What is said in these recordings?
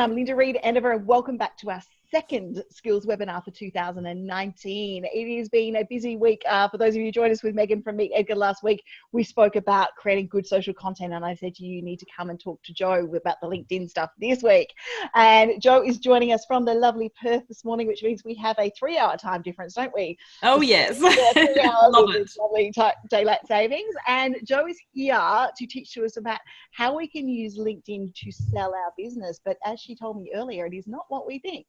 I'm Linda Reed-Enever, and welcome back to our second skills webinar for 2019. It has been a busy week. For those of you who joined us with Megan from Meet Edgar last week, we spoke about creating good social content, and I said to you, you need to come and talk to Jo about the LinkedIn stuff this week. And Jo is joining us from the lovely Perth this morning, which means we have a 3-hour time difference, don't we? Oh, yes. Yeah, 3 hours Love with it. this lovely daylight savings. And Jo is here to teach to us about how we can use LinkedIn to sell our business. But as she told me earlier, it is not what we think.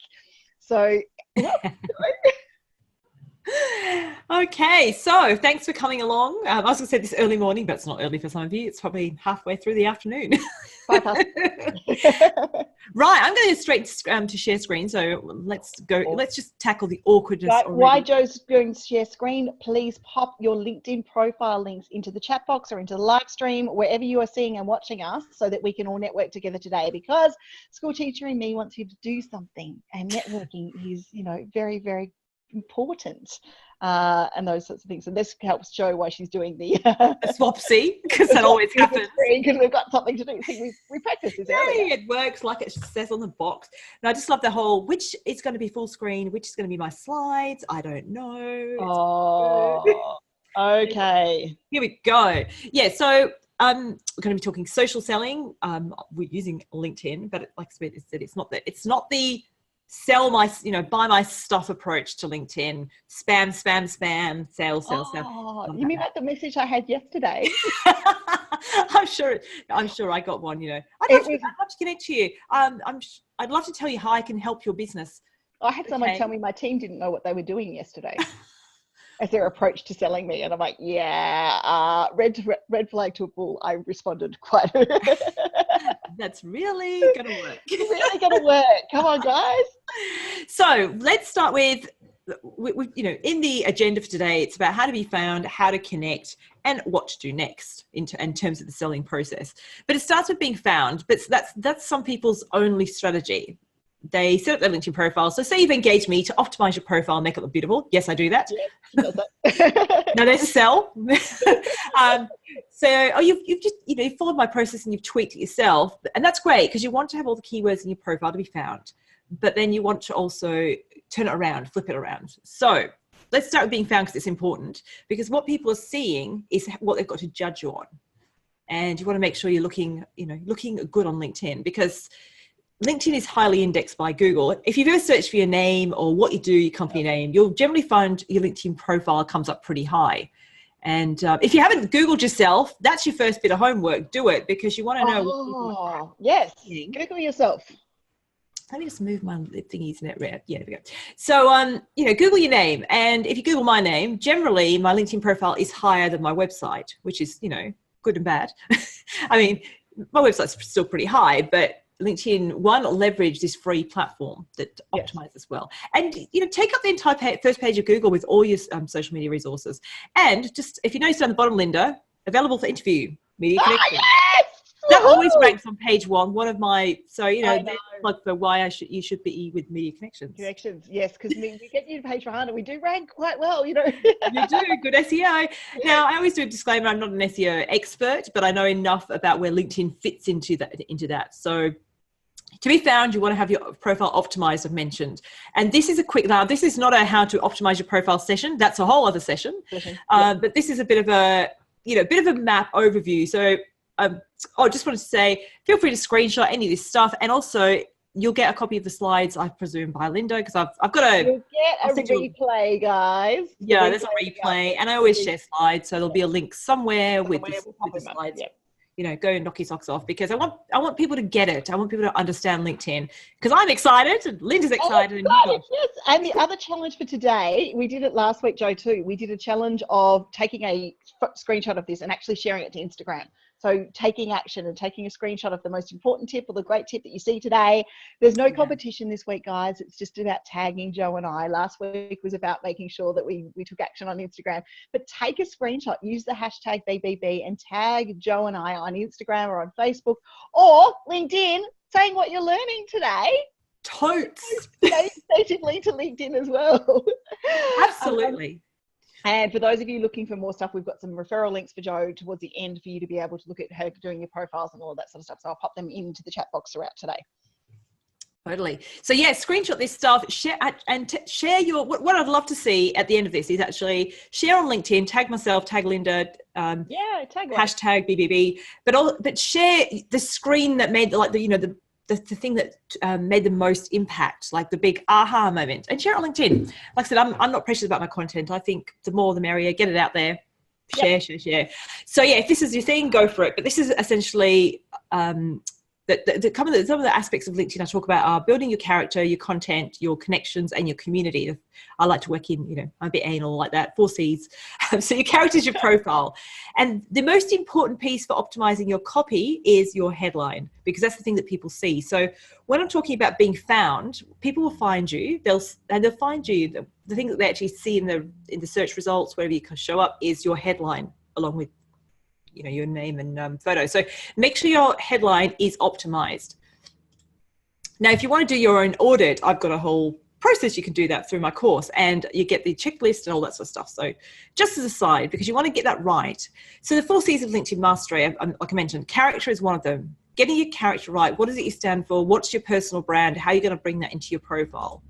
So, Okay, so thanks for coming along. I was going to say this early morning, but it's not early for some of you. It's probably halfway through the afternoon. Right, I'm going straight to share screen. So let's go. Let's just tackle the awkwardness. Right, while Jo's going to share screen, please pop your LinkedIn profile links into the chat box or into the live stream, wherever you are seeing and watching us, so that we can all network together today. Because School Teacher in Me wants you to do something, and networking is, very, very important, and those sorts of things. And this helps Jo while she's doing the swapsy, because that always happens. Because we've got something to do. See, we practice this earlier. It works like it says on the box. And I just love the whole, which is going to be full screen, which is going to be my slides. I don't know. Oh, okay. Here we go. Yeah, so we're going to be talking social selling. We're using LinkedIn, but like I said, it's not the sell my, buy my stuff approach to LinkedIn. Spam, sell. You mean like the message I had yesterday? I'm sure I got one, I'd love to connect to you. I'd love to tell you how I can help your business. I had someone tell me my team didn't know what they were doing yesterday as their approach to selling me. And I'm like, red flag to a bull. I responded quite. That's really going to work. Really going to work. Come on, guys. So let's start with, in the agenda for today, it's about how to be found, how to connect, and what to do next in terms of the selling process. But it starts with being found, but that's some people's only strategy. They set up their LinkedIn profile. So say you've engaged me to optimize your profile and make it look beautiful. Yes, I do that. Yes, No, there's a sell. You've just, you've followed my process and you've tweaked it yourself. And that's great because you want to have all the keywords in your profile to be found. But then you want to also turn it around, flip it around. So let's start with being found because it's important. Because what people are seeing is what they've got to judge you on. And you want to make sure you're looking good on LinkedIn, because LinkedIn is highly indexed by Google. If you've ever searched for your name or what you do, your company name, you'll generally find your LinkedIn profile comes up pretty high. And if you haven't Googled yourself, that's your first bit of homework. Do it, because you want to know. Oh, yes. Google yourself. Let me just move my thingies in it red. Yeah, there we go. So, Google your name. And if you Google my name, generally my LinkedIn profile is higher than my website, which is, good and bad. I mean, my website's still pretty high, but LinkedIn, leverage this free platform that optimizes well. And, take up the entire first page of Google with all your social media resources. And just, if you notice down the bottom, Linda, available for interview, media connection. Yes! That always ranks on page one of my, like for why you should be with Media Connections. Yes, because we get you to page 100. We do rank quite well, You do, good SEO. Now, I always do a disclaimer, I'm not an SEO expert, but I know enough about where LinkedIn fits into that. So to be found, you want to have your profile optimized, I've mentioned. And this is this is not a how to optimize your profile session. That's a whole other session. But this is a bit of a map overview. So I just wanted to say, feel free to screenshot any of this stuff. And also you'll get a copy of the slides, I presume, by Linda, because I've got You'll get a replay, guys. Yeah, there's a replay. And I always share slides. So there'll be a link somewhere with the slides. Go and knock your socks off, because I want people to get it. I want people to understand LinkedIn, because I'm excited and Linda's excited. Yes. And the other challenge for today, we did it last week, Jo, too. We did a challenge of taking a screenshot of this and actually sharing it to Instagram. So taking action and taking a screenshot of the most important tip or the great tip that you see today. There's no competition this week, guys. It's just about tagging Jo and I. Last week was about making sure that we took action on Instagram. But take a screenshot, use the hashtag BBB and tag Jo and I on Instagram or on Facebook or LinkedIn, saying what you're learning today. Totes. Natively to LinkedIn as well. Absolutely. And for those of you looking for more stuff, we've got some referral links for Jo towards the end for you to be able to look at her doing your profiles and all of that sort of stuff. So I'll pop them into the chat box throughout today. Totally. So yeah, screenshot this stuff, share and share your, what I'd love to see at the end of this is actually share on LinkedIn, tag myself, tag Linda, tag hashtag BBB, but share the screen that made the thing that made the most impact, like the big aha moment, and share it on LinkedIn. Like I said, I'm not precious about my content. I think the more the merrier, get it out there, share. So yeah, if this is your thing, go for it. But this is essentially, some of the aspects of LinkedIn I talk about are building your character, your content, your connections, and your community. I like to work in, I'm a bit anal like that, 4 C's. So your character is your profile. And the most important piece for optimizing your copy is your headline, because that's the thing that people see. So when I'm talking about being found, people will find you. They'll find you. The thing that they actually see in the search results, wherever you can show up, is your headline along with your name and photo. So make sure your headline is optimized. Now, if you want to do your own audit, I've got a whole process. You can do that through my course, and you get the checklist and all that sort of stuff. So just as a side, because you want to get that right. So the 4 C's of LinkedIn mastery, like I mentioned, character is one of them. Getting your character right. What does it you stand for? What's your personal brand? How are you going to bring that into your profile?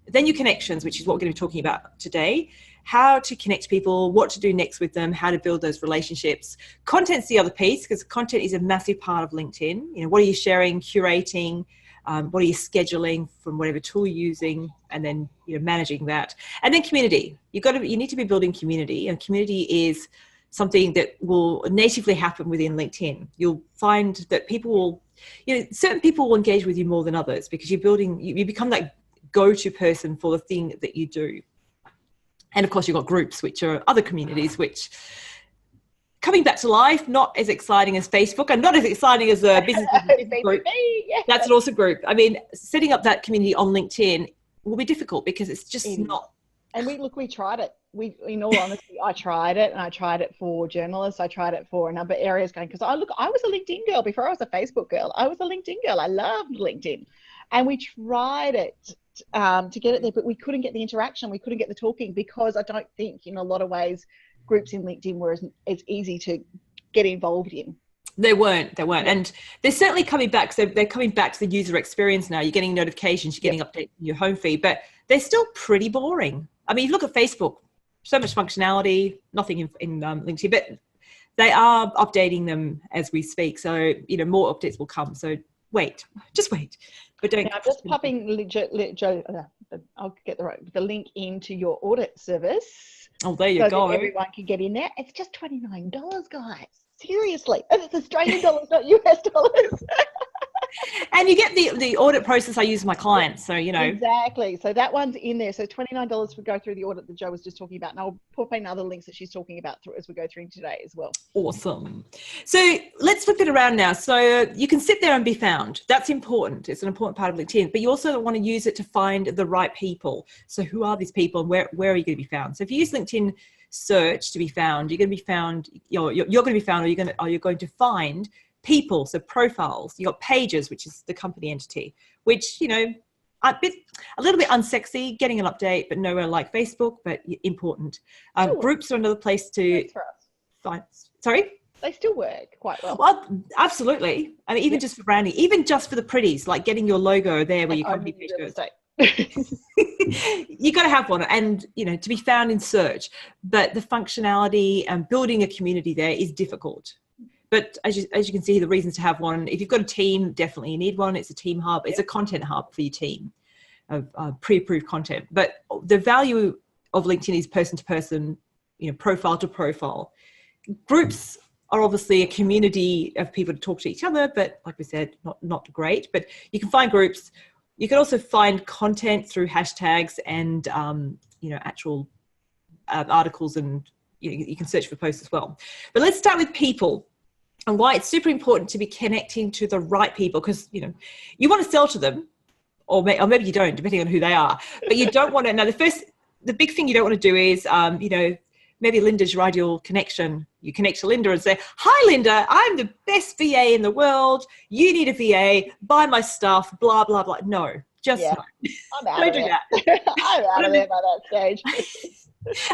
Then your connections, which is what we're going to be talking about today. How to connect people, what to do next with them, how to build those relationships. Content's the other piece, because content is a massive part of LinkedIn. What are you sharing, curating, what are you scheduling from whatever tool you're using, and then managing that. And then community. You need to be building community, and community is something that will natively happen within LinkedIn. You'll find that people will, certain people will engage with you more than others, because you become that go-to person for the thing that you do. And of course, you've got groups, which are other communities, which coming back to life, not as exciting as Facebook and not as exciting as a business group. That's an awesome group. I mean, setting up that community on LinkedIn will be difficult because it's just not. And we tried it. In all honesty, I tried it, and I tried it for journalists. I tried it for a number of areas because I was a LinkedIn girl before I was a Facebook girl. I was a LinkedIn girl. I loved LinkedIn. And we tried it to get it there, but we couldn't get the interaction. We couldn't get the talking, because I don't think in a lot of ways groups in LinkedIn were as easy to get involved in. They weren't. And they're certainly coming back. So they're coming back to the user experience now. You're getting notifications, you're getting updates in your home feed, but they're still pretty boring. I mean, you look at Facebook, so much functionality, nothing in LinkedIn, but they are updating them as we speak. So, more updates will come. So just wait. But don't. Now, I'm just popping I'll get the link into your audit service. Oh, there you go. Everyone can get in there. It's just $29, guys. Seriously, and it's Australian dollars, not US dollars. And you get the audit process I use with my clients. So, Exactly. So that one's in there. So $29 would go through the audit that Jo was just talking about. And I'll pop in other links that she's talking about as we go through today as well. Awesome. So let's flip it around now. So you can sit there and be found. That's important. It's an important part of LinkedIn. But you also want to use it to find the right people. So who are these people and where are you going to be found? So if you use LinkedIn search to be found, you're going to be found, you're going to be found, or you're going to find people, so profiles. You got pages, which is the company entity, which a little bit unsexy, getting an update, but nowhere like Facebook, but important. Groups are another place to find. Sorry, they still work quite well. Well, absolutely. I mean, even just for branding, even just for the pretties, like getting your logo there where your company page goes. You got to have one, and to be found in search. But the functionality and building a community there is difficult. But as you can see, the reasons to have one, if you've got a team, definitely you need one. It's a team hub. It's a content hub for your team of pre-approved content. But the value of LinkedIn is person to person, profile to profile. Groups are obviously a community of people to talk to each other, but like we said, not great. But you can find groups. You can also find content through hashtags and, actual articles, and you can search for posts as well. But let's start with people. And why it's super important to be connecting to the right people, because you want to sell to them, or maybe you don't, depending on who they are. But you don't want to. Now, the big thing you don't want to do is, maybe Linda's your ideal connection. You connect to Linda and say, "Hi, Linda, I'm the best VA in the world. You need a VA. Buy my stuff. Blah blah blah." No, just no. I'm out don't do that. I'm out of there by that stage.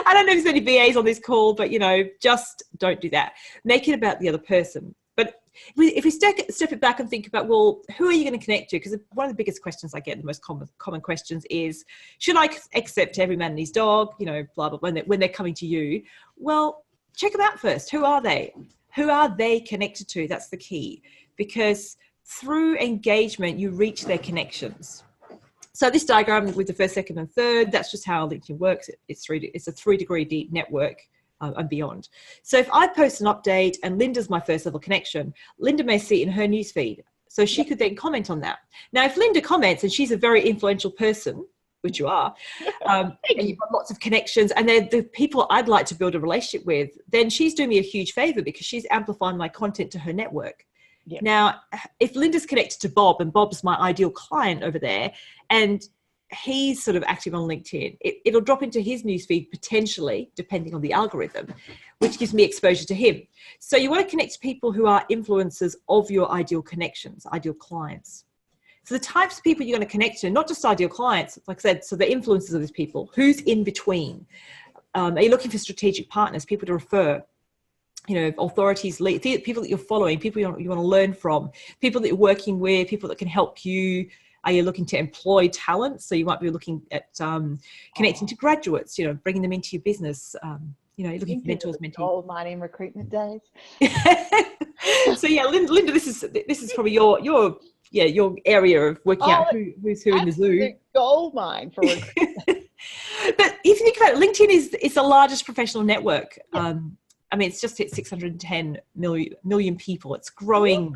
I don't know if there's any VAs on this call, but just don't do that. Make it about the other person. But if we step it back and think about, well, who are you going to connect to? Because one of the biggest questions I get, the most common questions is, should I accept every man and his dog, you know, blah, blah, blah, when they're coming to you? Well, check them out first. Who are they? Who are they connected to? That's the key, because through engagement, you reach their connections. So this diagram with the first, second, and third, that's just how LinkedIn works. It's a 3-degree deep network and beyond. So if I post an update and Linda's my first level connection, Linda may see it in her newsfeed. So she could then comment on that. Now, if Linda comments and she's a very influential person, which you are, and you've got lots of connections and they're the people I'd like to build a relationship with, then she's doing me a huge favor because she's amplifying my content to her network. Yep. Now, if Linda's connected to Bob and Bob's my ideal client over there and he's sort of active on LinkedIn, it'll drop into his newsfeed potentially, depending on the algorithm, which gives me exposure to him. So you want to connect to people who are influencers of your ideal connections, ideal clients. So the types of people you're going to connect to, not just ideal clients, like I said, so the influencers of these people, who's in between? Are you looking for strategic partners, people to refer? You know, authorities, people that you're following, people you want to learn from, people that you're working with, people that can help you. Are you looking to employ talent? So you might be looking at connecting to graduates, you know, bringing them into your business. You know, you're looking for mentors, mentees. Gold mining recruitment days. So yeah, Linda, this is probably your area of working out who's who in the zoo. Gold mine for recruitment. But if you think about it, LinkedIn is the largest professional network. Yeah. I mean, it's just hit 610 million people. It's growing,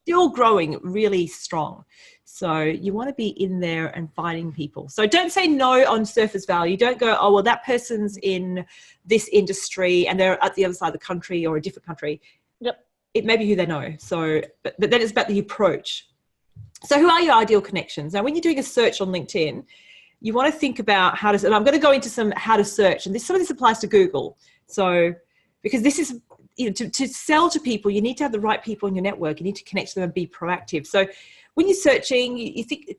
still growing really strong. So you want to be in there and finding people. So don't say no on surface value. Don't go, oh, well, that person's in this industry and they're at the other side of the country or a different country. Yep. It may be who they know. So, but then it's about the approach. So who are your ideal connections? Now, when you're doing a search on LinkedIn, you want to think about how to, and I'm going to go into some how to search, and some of this applies to Google. So, because this is, you know, to sell to people, you need to have the right people in your network. You need to connect to them and be proactive. So when you're searching, you think,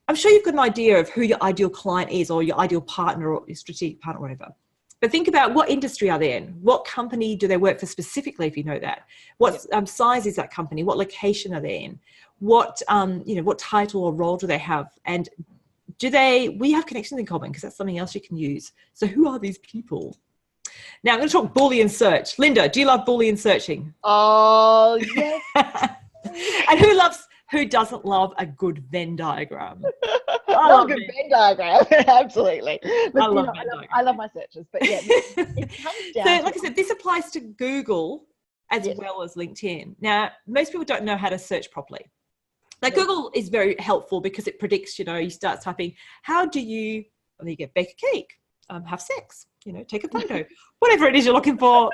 I'm sure you've got an idea of who your ideal client is or your ideal partner or your strategic partner or whatever. But think about what industry are they in? What company do they work for specifically, if you know that? What size is that company? What location are they in? What, what title or role do they have? And we have connections in common, because that's something else you can use. So who are these people? Now I'm going to talk Boolean search. Linda, do you love Boolean searching? Oh, yes. And who doesn't love a good Venn diagram? I love a good Venn diagram. Absolutely. But, I love Venn diagram. I love my searches, but yeah, it comes down so like I said, this applies to Google as well as LinkedIn. Now, most people don't know how to search properly. Now, Google is very helpful because it predicts, you start typing, how do you get bake a cake, have sex, take a photo, whatever it is you're looking for.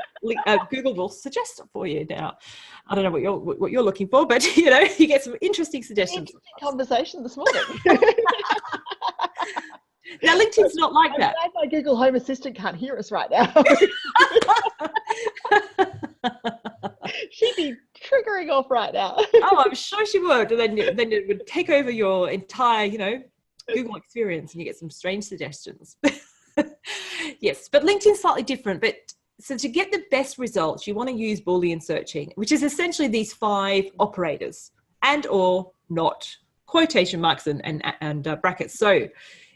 Google will suggest it for you. Now, I don't know what you're looking for, but you get some interesting suggestions. Interesting conversation this morning. Now, LinkedIn's not like that. I'm glad my Google Home Assistant can't hear us right now. She'd be triggering off right now. Oh, I'm sure she would. And then it would take over your entire, Google experience, and you get some strange suggestions. Yes, but LinkedIn's slightly different. But so to get the best results, you want to use Boolean searching, which is essentially these 5 operators and or not, quotation marks and brackets. So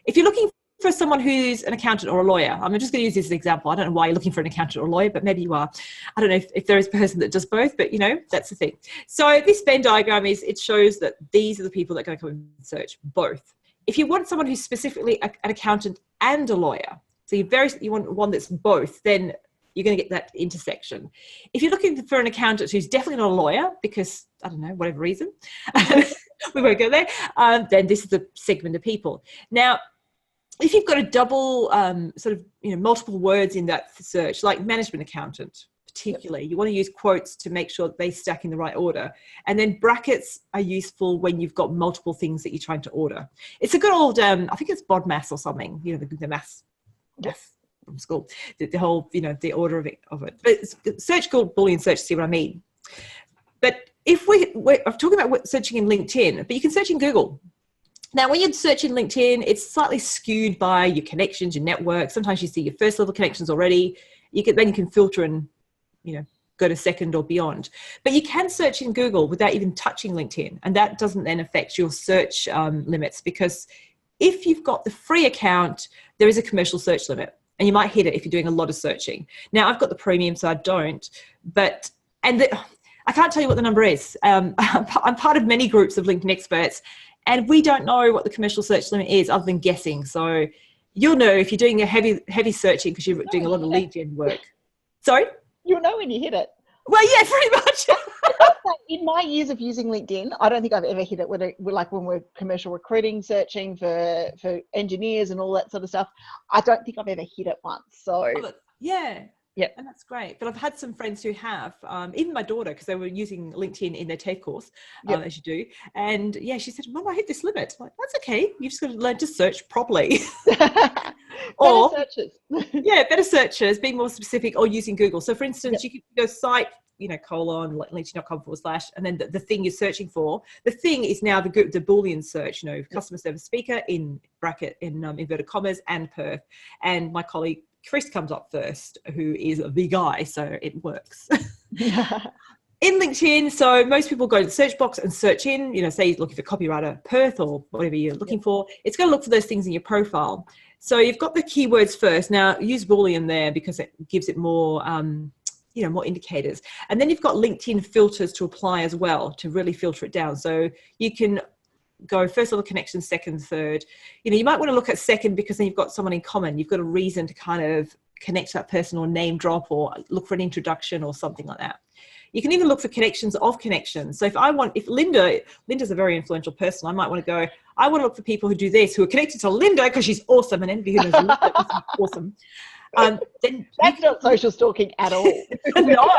if you're looking for someone who's an accountant or a lawyer, I'm just going to use this as an example. I don't know why you're looking for an accountant or a lawyer, but maybe you are. I don't know if there is a person that does both, but that's the thing. So this Venn diagram it shows that these are the people that are going to come and search both. If you want someone who's specifically an accountant and a lawyer, so you want one that's both, then you're going to get that intersection. If you're looking for an accountant who's definitely not a lawyer, because, I don't know, whatever reason, we won't go there, then this is the segment of people. Now, if you've got a double multiple words in that search, like management accountant, particularly, you want to use quotes to make sure that they stack in the right order. And then brackets are useful when you've got multiple things that you're trying to order. It's a good old, I think it's BODMAS or something, the maths from school, the whole, the order of it. But search called Boolean search to see what I mean. But if I'm talking about searching in LinkedIn, but you can search in Google. Now, when you search in LinkedIn, it's slightly skewed by your connections, your network. Sometimes you see your first level connections already. Then you can filter and, go to second or beyond. But you can search in Google without even touching LinkedIn, and that doesn't then affect your search limits, because if you've got the free account, there is a commercial search limit, and you might hit it if you're doing a lot of searching. Now, I've got the premium, so I don't, but I can't tell you what the number is. I'm part of many groups of LinkedIn experts, and we don't know what the commercial search limit is other than guessing. So you'll know if you're doing a heavy searching because you're doing a lot of lead gen work. Sorry? You'll know when you hit it. Well, yeah, pretty much. In my years of using LinkedIn, I don't think I've ever hit it when we're commercial recruiting, searching for engineers and all that sort of stuff. I don't think I've ever hit it once. So yeah. Yep. And that's great. But I've had some friends who have, even my daughter, because they were using LinkedIn in their TAFE course, as you do. And yeah, she said, Mum, I hit this limit. I'm like, that's okay. You've just got to learn to search properly. Or searches. Yeah, better searches, be more specific, or using Google. So for instance, you could go site, linkedin.com / and then the thing you're searching for. The thing is now the Boolean search, customer service speaker in bracket, in inverted commas, and Perth. And my colleague Chris comes up first, who is the guy, so it works. In LinkedIn, so most people go to the search box and search in, say you're looking for copywriter Perth or whatever you're looking for. It's going to look for those things in your profile. So you've got the keywords first. Now use Boolean there because it gives it more, more indicators. And then you've got LinkedIn filters to apply as well to really filter it down. So you can go first level connection, second, third. You might want to look at second because then you've got someone in common. You've got a reason to kind of connect to that person, or name drop, or look for an introduction or something like that. You can even look for connections of connections. So if Linda's a very influential person, I might want to go, I want to look for people who do this, who are connected to Linda because she's awesome, and envy who knows Linda is awesome. Then that's not social stalking at all. No,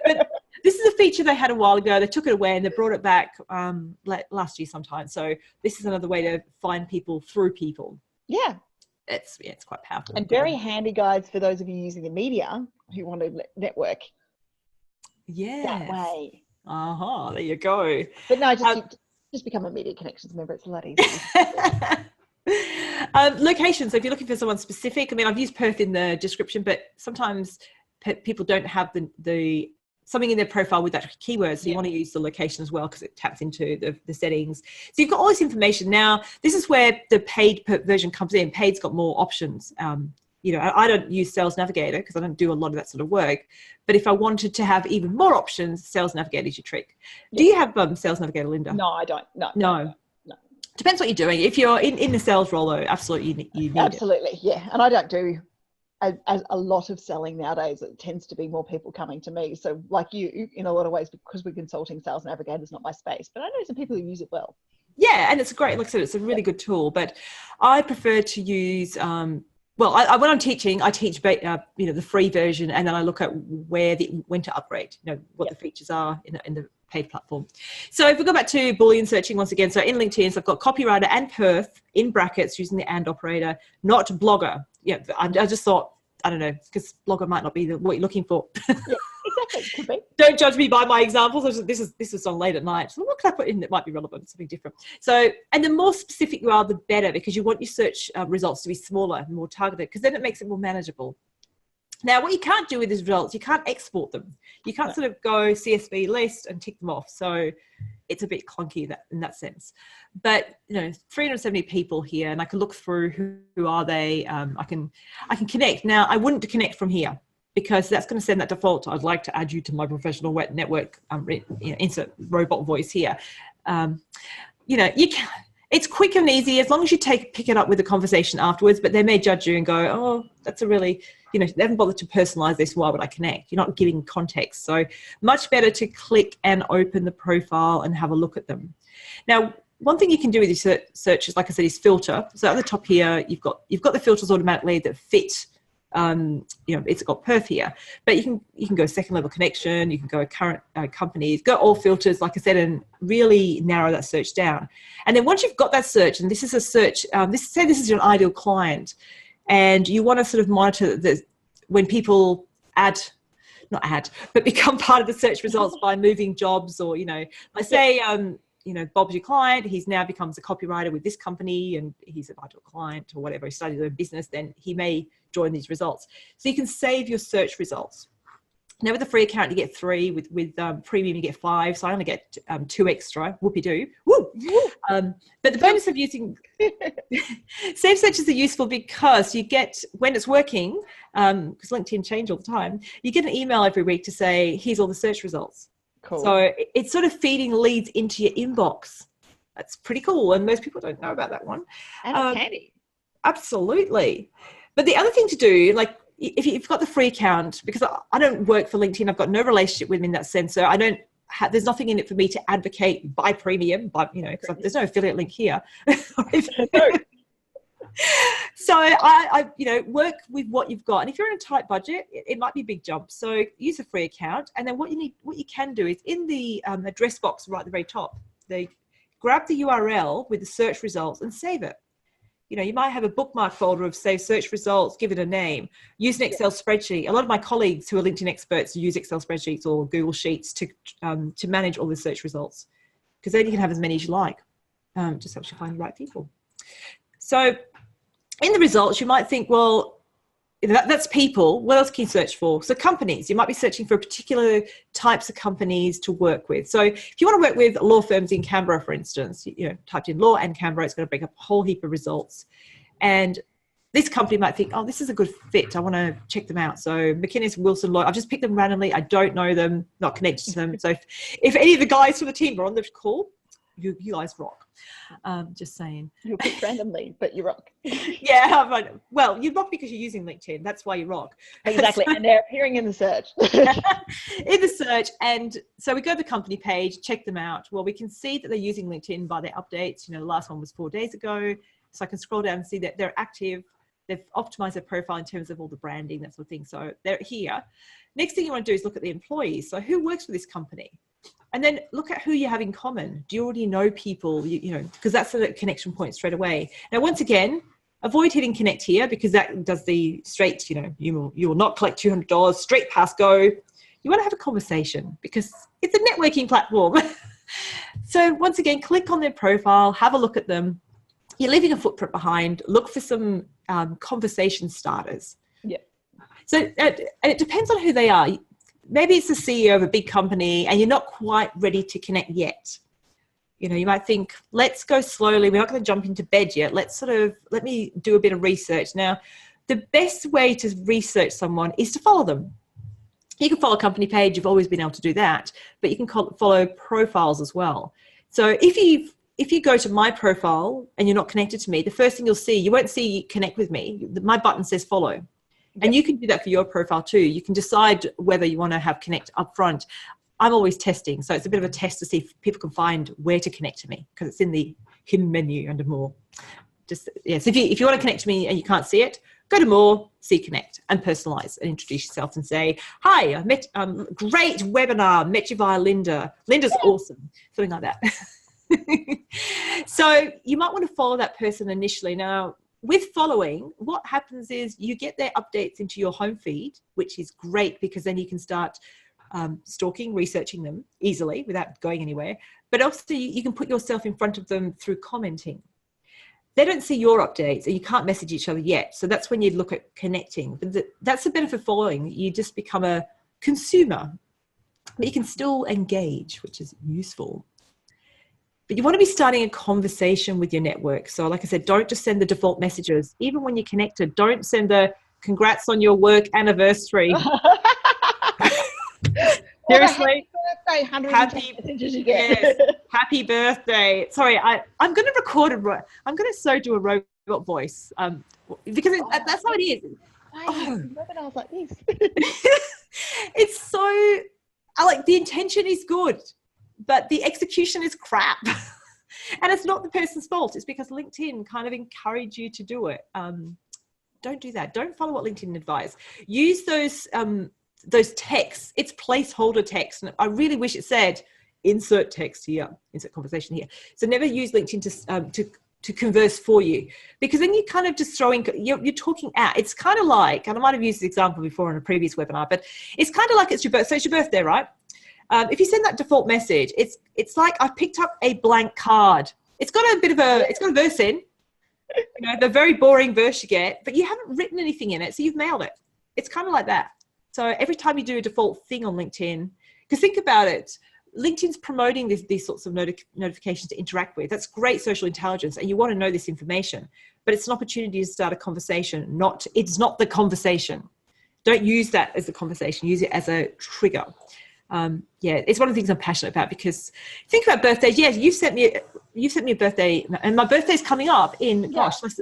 but this is a feature they had a while ago. They took it away and they brought it back last year sometime. So this is another way to find people through people. Yeah. It's quite powerful. And very handy guides for those of you using the media who want to network. Yeah. That way. There you go. But no, just become a media connections member. It's a lot easier. Location. So if you're looking for someone specific, I've used Perth in the description, but sometimes people don't have the something in their profile with that keyword. So you want to use the location as well because it taps into the settings. So you've got all this information. Now, this is where the paid version comes in. Paid's got more options. I don't use Sales Navigator because I don't do a lot of that sort of work. But if I wanted to have even more options, Sales Navigator is your trick. Do you have Sales Navigator, Linda? No, I don't. No. Depends what you're doing. If you're in the sales role, though, absolutely you need absolutely, it. Yeah. And I don't do a lot of selling nowadays. It tends to be more people coming to me. So like you, in a lot of ways, because we're consulting, Sales Navigator is not my space. But I know some people who use it well. Yeah, and it's great. Like I said, it's a really good tool. But I prefer to use... when I'm teaching, I teach, the free version, and then I look at when to upgrade, what the features are in the paid platform. So if we go back to Boolean searching once again, so in LinkedIn, so I've got copywriter and Perth in brackets using the and operator, not blogger. Yeah, I just thought, I don't know, because blogger might not be what you're looking for. Yeah, exactly. Could be. Don't judge me by my examples. This is on late at night. So what can I put in that might be relevant? Something different. So, and the more specific you are, the better, because you want your search results to be smaller and more targeted, because then it makes it more manageable. Now, what you can't do with these results, you can't export them. You can't sort of go CSV list and tick them off. So it's a bit clunky in that sense. But 370 people here, and I can look through who are they. I can connect. Now, I wouldn't connect from here, because that's going to send that default. I'd like to add you to my professional web network. Insert robot voice here. You can. It's quick and easy as long as you pick it up with a conversation afterwards. But they may judge you and go, "Oh, that's a really." They haven't bothered to personalize this. Why would I connect? You're not giving context. So much better to click and open the profile and have a look at them. Now, one thing you can do with your searches, like I said, is filter. So at the top here, you've got the filters automatically that fit. It's got Perth here, but you can go second level connection. You can go current companies, go all filters, like I said, and really narrow that search down. And then once you've got that search, and this is a search, say this is your ideal client, and you want to sort of monitor when people become part of the search results by moving jobs, or I say Bob's your client, he's now becomes a copywriter with this company, and he's an ideal client or whatever, he started a business, then he may join these results. So you can save your search results. Now with the free account, you get 3. With premium, you get 5. So I only get 2 extra. Whoopie-doo. Woo! But the bonus of using Save Searches are useful because you get, when it's working, because LinkedIn change all the time, you get an email every week to say, here's all the search results. Cool. So it's sort of feeding leads into your inbox. That's pretty cool. And most people don't know about that one. And it's handy. Absolutely. But the other thing to do, like, if you've got the free account, because I don't work for LinkedIn, I've got no relationship with them in that sense. So I don't have, there's nothing in it for me to advocate buy premium, but because there's no affiliate link here. So I work with what you've got. And if you're in a tight budget, it might be a big jump. So use a free account. And then what you can do is in the address box right at the very top, they grab the URL with the search results and save it. You might have a bookmark folder of save search results, give it a name, use an Excel spreadsheet. A lot of my colleagues who are LinkedIn experts use Excel spreadsheets or Google Sheets to manage all the search results, because then you can have as many as you like. Just helps you find the right people. So in the results, you might think, well, that's people. What else can you search for? So companies, you might be searching for particular types of companies to work with. So if you want to work with law firms in Canberra, for instance, typed in law and Canberra, it's going to bring up a whole heap of results. And this company might think, oh, this is a good fit. I want to check them out. So McInnes Wilson Law, I've just picked them randomly. I don't know them, not connected to them. So if any of the guys from the team are on the call, you guys rock. Just saying. You're picked randomly, but you rock. Yeah, well, you rock because you're using LinkedIn. That's why you rock. Exactly, and they're appearing in the search. In the search, and so we go to the company page, check them out. Well, we can see that they're using LinkedIn by their updates. The last one was 4 days ago. So I can scroll down and see that they're active. They've optimized their profile in terms of all the branding, that sort of thing. So they're here. Next thing you want to do is look at the employees. So who works for this company? And then look at who you have in common. Do you already know people? Because that's the connection point straight away. Now, once again, avoid hitting connect here, because that does the straight, you will not collect $200, straight past go. You want to have a conversation because it's a networking platform. So once again, click on their profile, have a look at them. You're leaving a footprint behind. Look for some conversation starters. Yeah. So and it depends on who they are. Maybe it's the CEO of a big company and you're not quite ready to connect yet. You might think, let's go slowly. We're not going to jump into bed yet. Let me do a bit of research. Now, the best way to research someone is to follow them. You can follow a company page. You've always been able to do that, but you can follow profiles as well. So if you go to my profile and you're not connected to me, the first thing you'll see, you won't see connect with me. My button says follow. And you can do that for your profile too. You can decide whether you want to have connect up front. I'm always testing. So it's a bit of a test to see if people can find where to connect to me, because it's in the hidden menu under more. So if you want to connect to me and you can't see it, go to more, see connect, and personalize and introduce yourself and say, hi, I met, great webinar, met you via Linda. Linda's awesome. Something like that. So you might want to follow that person initially. Now, with following, what happens is you get their updates into your home feed, which is great because then you can start stalking, researching them easily without going anywhere. But also you can put yourself in front of them through commenting. They don't see your updates and you can't message each other yet. So that's when you look at connecting. But that's the benefit of following. You just become a consumer, but you can still engage, which is useful. But you want to be starting a conversation with your network. So like I said, don't just send the default messages. Even when you're connected, don't send the congrats on your work anniversary. Seriously? Happy birthday, happy birthday. Sorry, I'm going to record I'm going to do a robot voice because that's how it is. Webinars like this. It's so, the intention is good, but the execution is crap. And it's not the person's fault. It's because LinkedIn kind of encouraged you to do it. Don't do that. Don't follow what LinkedIn advise. Use those texts. It's placeholder text. And I really wish it said insert text here, insert conversation here. So never use LinkedIn to converse for you, because then you kind of just you're talking out. It's kind of like, and I might have used this example before in a previous webinar, but it's kind of like it's your birthday. So it's your birthday, right? If you send that default message, it's like I've picked up a blank card. It's got a verse in, the very boring verse you get, but you haven't written anything in it, so you've mailed it. It's kind of like that. So every time you do a default thing on LinkedIn, because think about it, LinkedIn's promoting these sorts of notifications to interact with. That's great social intelligence, and you want to know this information, but it's an opportunity to start a conversation. It's not the conversation. Don't use that as a conversation. Use it as a trigger. It's one of the things I'm passionate about, because think about birthdays. Yes, you sent me a birthday, and my birthday's coming up in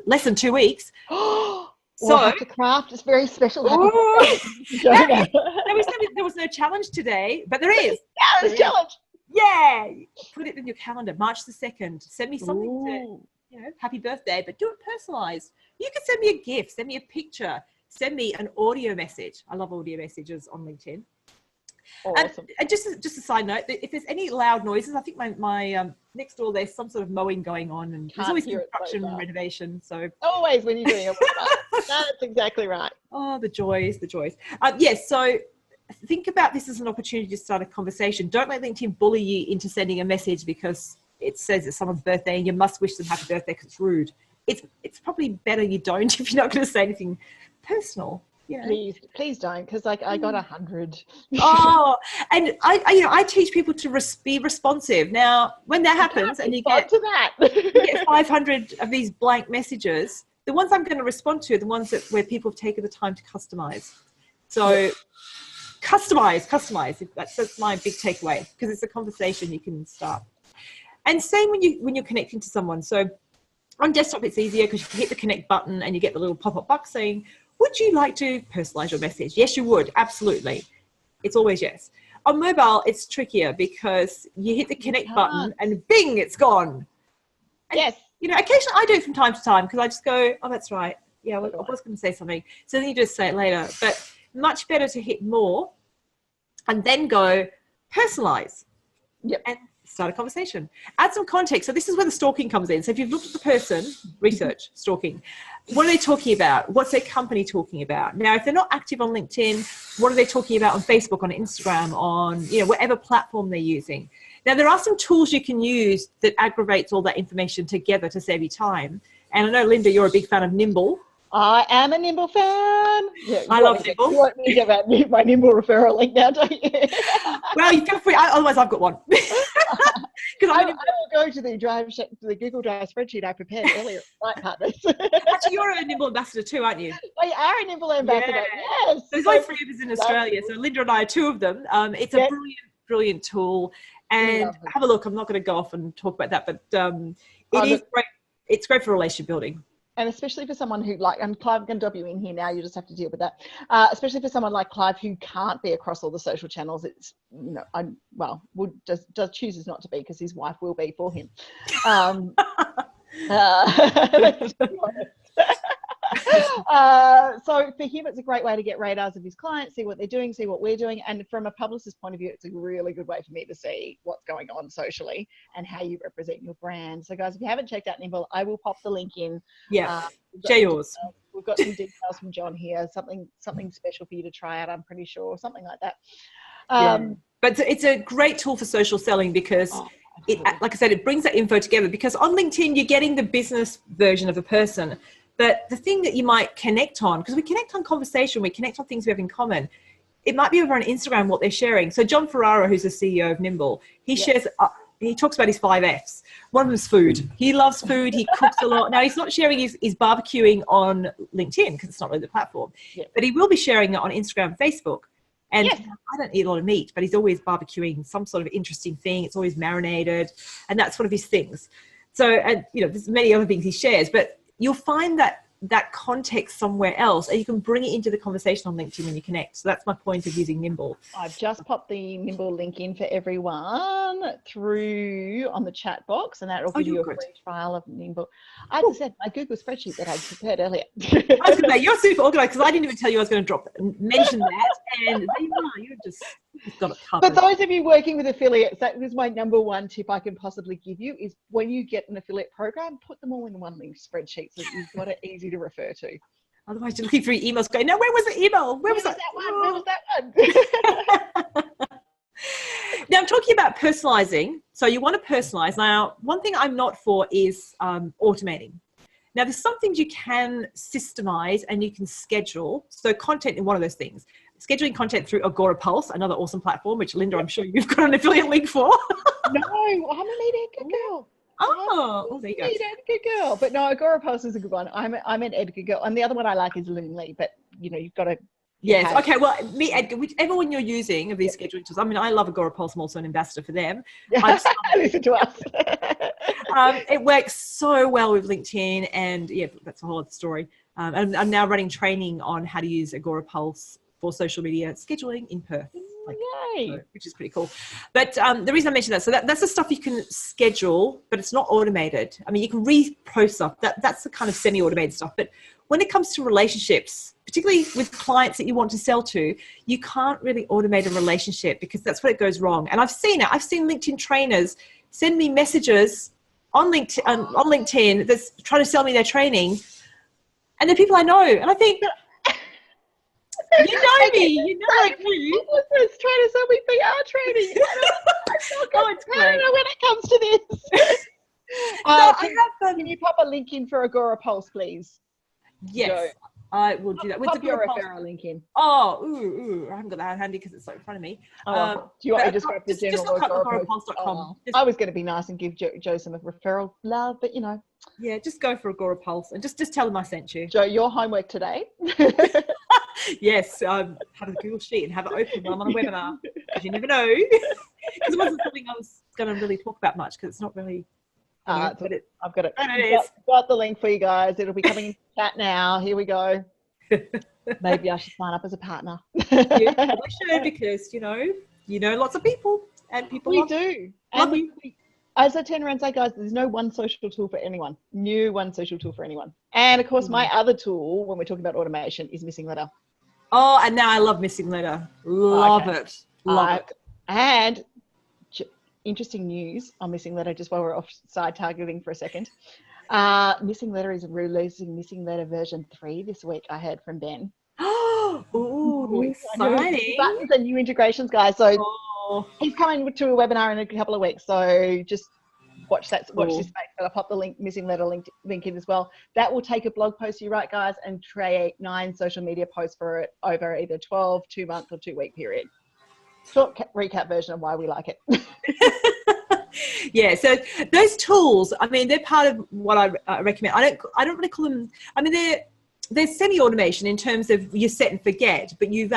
less than 2 weeks. So have to craft. It's very special. Happy birthday. There was no challenge today, but there is. Yeah, there's a challenge. Yeah, put it in your calendar. March the 2nd. Send me something happy birthday, but do it personalized. You can send me a gift, send me a picture, send me an audio message. I love audio messages on LinkedIn. Awesome. And just a side note, if there's any loud noises, I think my next door there's some sort of mowing going on, and there's always construction and renovation. So always when you're doing it, that's exactly right. Oh, the joys. So think about this as an opportunity to start a conversation. Don't let LinkedIn bully you into sending a message because it says it's someone's birthday and you must wish them happy birthday because it's rude. It's probably better you don't if you're not going to say anything personal. Yeah. Please don't, because I got 100. Oh, and I teach people to be responsive. Now, when that happens and you get 500 of these blank messages, the ones I'm going to respond to are the ones where people have taken the time to customize. So customize. That's my big takeaway, because it's a conversation you can start. And same when you're connecting to someone. So on desktop, it's easier because you can hit the connect button and you get the little pop-up box saying, would you like to personalize your message? Yes, you would. Absolutely. It's always yes. On mobile, it's trickier because you hit the connect button and bing, it's gone. And, yes. Occasionally I do it from time to time because I just go, oh, that's right. Yeah, I was going to say something. So then you just say it later. But much better to hit more and then go personalize. Yep. And start a conversation. Add some context. So this is where the stalking comes in. So if you've looked at the person, research stalking. What are they talking about? What's their company talking about? Now, if they're not active on LinkedIn, what are they talking about on Facebook, on Instagram, on whatever platform they're using? Now, there are some tools you can use that aggregates all that information together to save you time. And I know, Linda, you're a big fan of Nimble. I am a Nimble fan. Yeah, I love Nimble. You want me to get my Nimble referral link now, don't you? Well, you feel free. Otherwise, I've got one. I will go to the Google Drive spreadsheet I prepared earlier. Right, partners. Actually, you're a Nimble ambassador too, aren't you? We are a Nimble ambassador. Yeah. Yes. There's like 3 of us in Australia. So Linda and I are 2 of them. It's a brilliant tool. And have a look. I'm not going to go off and talk about that, but it is great. It's great for relationship building. And especially for someone who and Clive, I'm going to dub you in here now. You just have to deal with that. Especially for someone like Clive who can't be across all the social channels. It's, chooses not to be because his wife will be for him. So for him, it's a great way to get radars of his clients, see what they're doing, see what we're doing. And from a publicist's point of view, it's a really good way for me to see what's going on socially and how you represent your brand. So guys, if you haven't checked out Nimble, I will pop the link in. Yeah, share yours. We've got some details from John here, something special for you to try out, I'm pretty sure, something like that. But it's a great tool for social selling because like I said, it brings that info together, because on LinkedIn, you're getting the business version of a person. But the thing that you might connect on, because we connect on conversation, we connect on things we have in common. It might be over on Instagram what they're sharing. So John Ferrara, who's the CEO of Nimble, he shares, he talks about his 5 Fs. One of them is food. He loves food. He cooks a lot. Now, he's not sharing his barbecuing on LinkedIn because it's not really the platform. Yeah. But he will be sharing it on Instagram and Facebook. And I don't eat a lot of meat, but he's always barbecuing some sort of interesting thing. It's always marinated. And that's one of his things. So, and there's many other things he shares. But you'll find that context somewhere else, and you can bring it into the conversation on LinkedIn when you connect. So that's my point of using Nimble. I've just popped the Nimble link in for everyone through on the chat box, and that'll give you a free trial of Nimble. As I said, my Google spreadsheet that I prepared earlier. I was going to say, you're super organized, because I didn't even tell you I was going to mention that, and there you are. You've got it covered. For those of you working with affiliates, that is my number 1 tip I can possibly give you, is when you get an affiliate program, put them all in one link spreadsheet so that you've got it easy to refer to. Otherwise, you're looking through your emails going, no, where was the email? Where was that one? Where was that one? Now, I'm talking about personalizing. So you want to personalize. Now, one thing I'm not for is automating. Now, there's some things you can systemize and you can schedule. So content is one of those things. Scheduling content through Agora Pulse, another awesome platform, which Linda, I'm sure you've got an affiliate link for. No, I'm an Edgar girl. Oh, there you go. Edgar girl. But no, Agora Pulse is a good one. I'm an Edgar girl. And the other one I like is Loonly, but you've got to. Yes. Okay. Well, me, Edgar, whichever one you're using of these scheduling tools. I mean, I love Agora Pulse. I'm also an ambassador for them. Listen to us. It works so well with LinkedIn, and yeah, that's a whole other story. And I'm now running training on how to use Agora Pulse for social media scheduling in Perth. Yay. Which is pretty cool. But the reason I mentioned that, so that's the stuff you can schedule, but it's not automated. I mean, you can repost stuff. That's the kind of semi-automated stuff. But when it comes to relationships, particularly with clients that you want to sell to, you can't really automate a relationship because that's where it goes wrong. And I've seen it. I've seen LinkedIn trainers send me messages on LinkedIn that's trying to sell me their training. And they're people I know. And I think, you know me. You know me. Listeners trying to sell me PR training. I don't know when it comes to this. Can you pop a link in for Agora Pulse, please? Yes, Joe. I will do that. Pop your referral link in. Oh, I haven't got that handy because it's like in front of me. Do you want me to just grab the general agoraPulse.com? I was going to be nice and give Joe some referral love, but Yeah, just go for Agora Pulse and just tell them I sent you. Joe, your homework today. Yes, have a Google Sheet and have it open while I'm on a webinar. Because you never know. Because it wasn't something I was going to really talk about much because it's not really. I've got it. Got the link for you guys. It'll be coming in chat now. Here we go. Maybe I should sign up as a partner. You probably should because you know lots of people and people. We do. And as I turn around and say, guys, there's no one social tool for anyone. New one social tool for anyone. And of course, my other tool when we're talking about automation is Missing Letter. Oh, and now I love Missing Letter. Love it. And interesting news on Missing Letter, just while we're offside targeting for a second. Missing Letter is releasing Missing Letter version 3 this week, I heard from Ben. Oh, exciting. Buttons and new integrations, guys. So he's coming to a webinar in a couple of weeks. So just watch this space. I'll pop the Missing Letter link in as well. That will take a blog post, you right, guys, and create 9 social media posts for it over either 12, 2-month or 2-week period. Short recap version of why we like it. Yeah, so those tools, I mean, they're part of what I recommend. I don't really call them, I mean, they're semi-automation in terms of you set and forget, but you've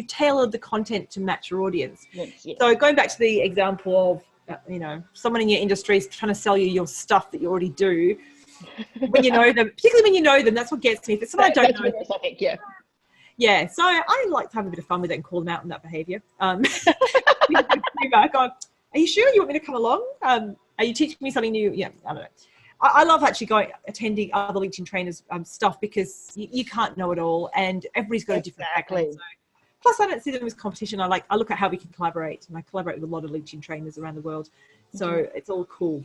tailored the content to match your audience. Yes. So going back to the example of, someone in your industry is trying to sell you your stuff that you already do. When you know them, particularly when you know them, that's what gets me. If it's someone I don't know. I think, yeah. Yeah, so I like to have a bit of fun with it and call them out on that behaviour. Are you sure you want me to come along? Are you teaching me something new? Yeah, I don't know. I love actually attending other LinkedIn trainers stuff because you can't know it all and everybody's got a different background. So, plus, I don't see them as competition. I look at how we can collaborate, and I collaborate with a lot of LinkedIn trainers around the world. So it's all cool.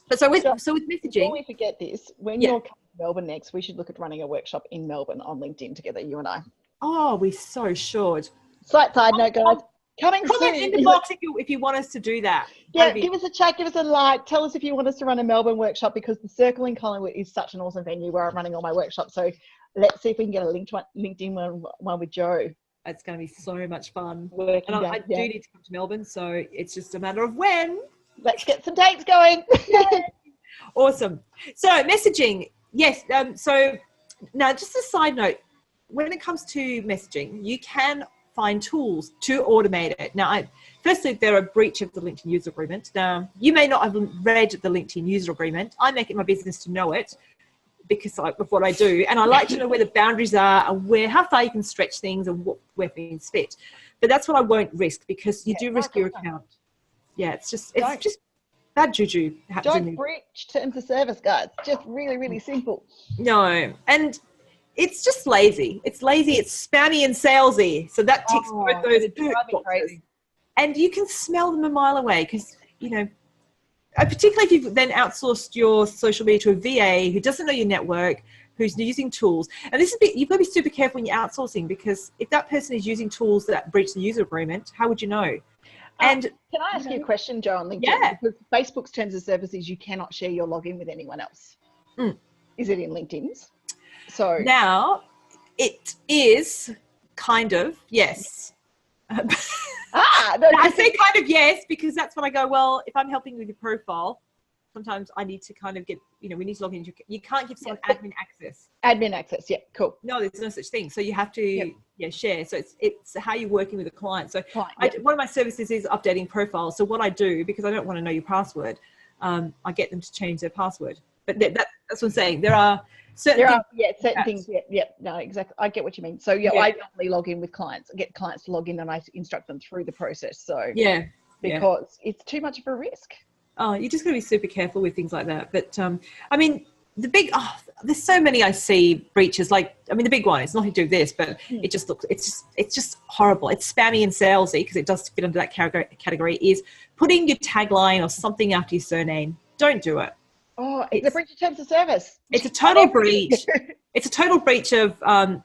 But so with messaging. Before we forget this, when you're coming to Melbourne next, we should look at running a workshop in Melbourne on LinkedIn together, you and I. Oh, we so should. Side note, guys. Coming soon. In the box if you want us to do that. Yeah, give us a chat, give us a like. Tell us if you want us to run a Melbourne workshop because the Circle in Collingwood is such an awesome venue where I'm running all my workshops. So let's see if we can get a LinkedIn one with Joe. It's going to be so much fun. And I do need to come to Melbourne, so it's just a matter of when. Let's get some dates going. Awesome. So messaging, yes. So now just a side note, when it comes to messaging, you can find tools to automate it. Now, firstly, they're a breach of the LinkedIn user agreement. Now, you may not have read the LinkedIn user agreement. I make it my business to know it because of what I do. And I like to know where the boundaries are and how far you can stretch things and where things fit. But that's what I won't risk because you do risk your account. Yeah, it's just bad juju. Don't breach terms of service, guys. Just really, really simple. No. And it's just lazy. It's lazy. It's spammy and salesy. So that ticks both those boxes. And you can smell them a mile away because, particularly if you've then outsourced your social media to a VA who doesn't know your network, who's using tools. And you've got to be super careful when you're outsourcing because if that person is using tools that breach the user agreement, how would you know? And can I ask you a question, Joe, on LinkedIn? Yeah. Because Facebook's terms of service is you cannot share your login with anyone else. Is it in LinkedIn's? So now it is kind of, yes. no, I say kind of yes, because that's when I go, well, if I'm helping with your profile, sometimes I need to kind of get, we need to log in. You can't give someone admin access. Admin access, yeah, cool. No, there's no such thing. So you have to share. So it's how you're working with a client. So one of my services is updating profiles. So what I do, because I don't want to know your password, I get them to change their password. But that's what I'm saying. There are certain things. No, exactly. I get what you mean. So I normally log in with clients. I get clients to log in and I instruct them through the process. So because it's too much of a risk. Oh, you just got to be super careful with things like that. But I mean, there's so many I see breaches. Like, I mean, the big one, it's nothing to do with this, but it just looks, it's just horrible. It's spammy and salesy, because it does fit under that category, is putting your tagline or something after your surname. Don't do it. Oh, it's a breach of terms of service. It's a total breach. It's a total breach of,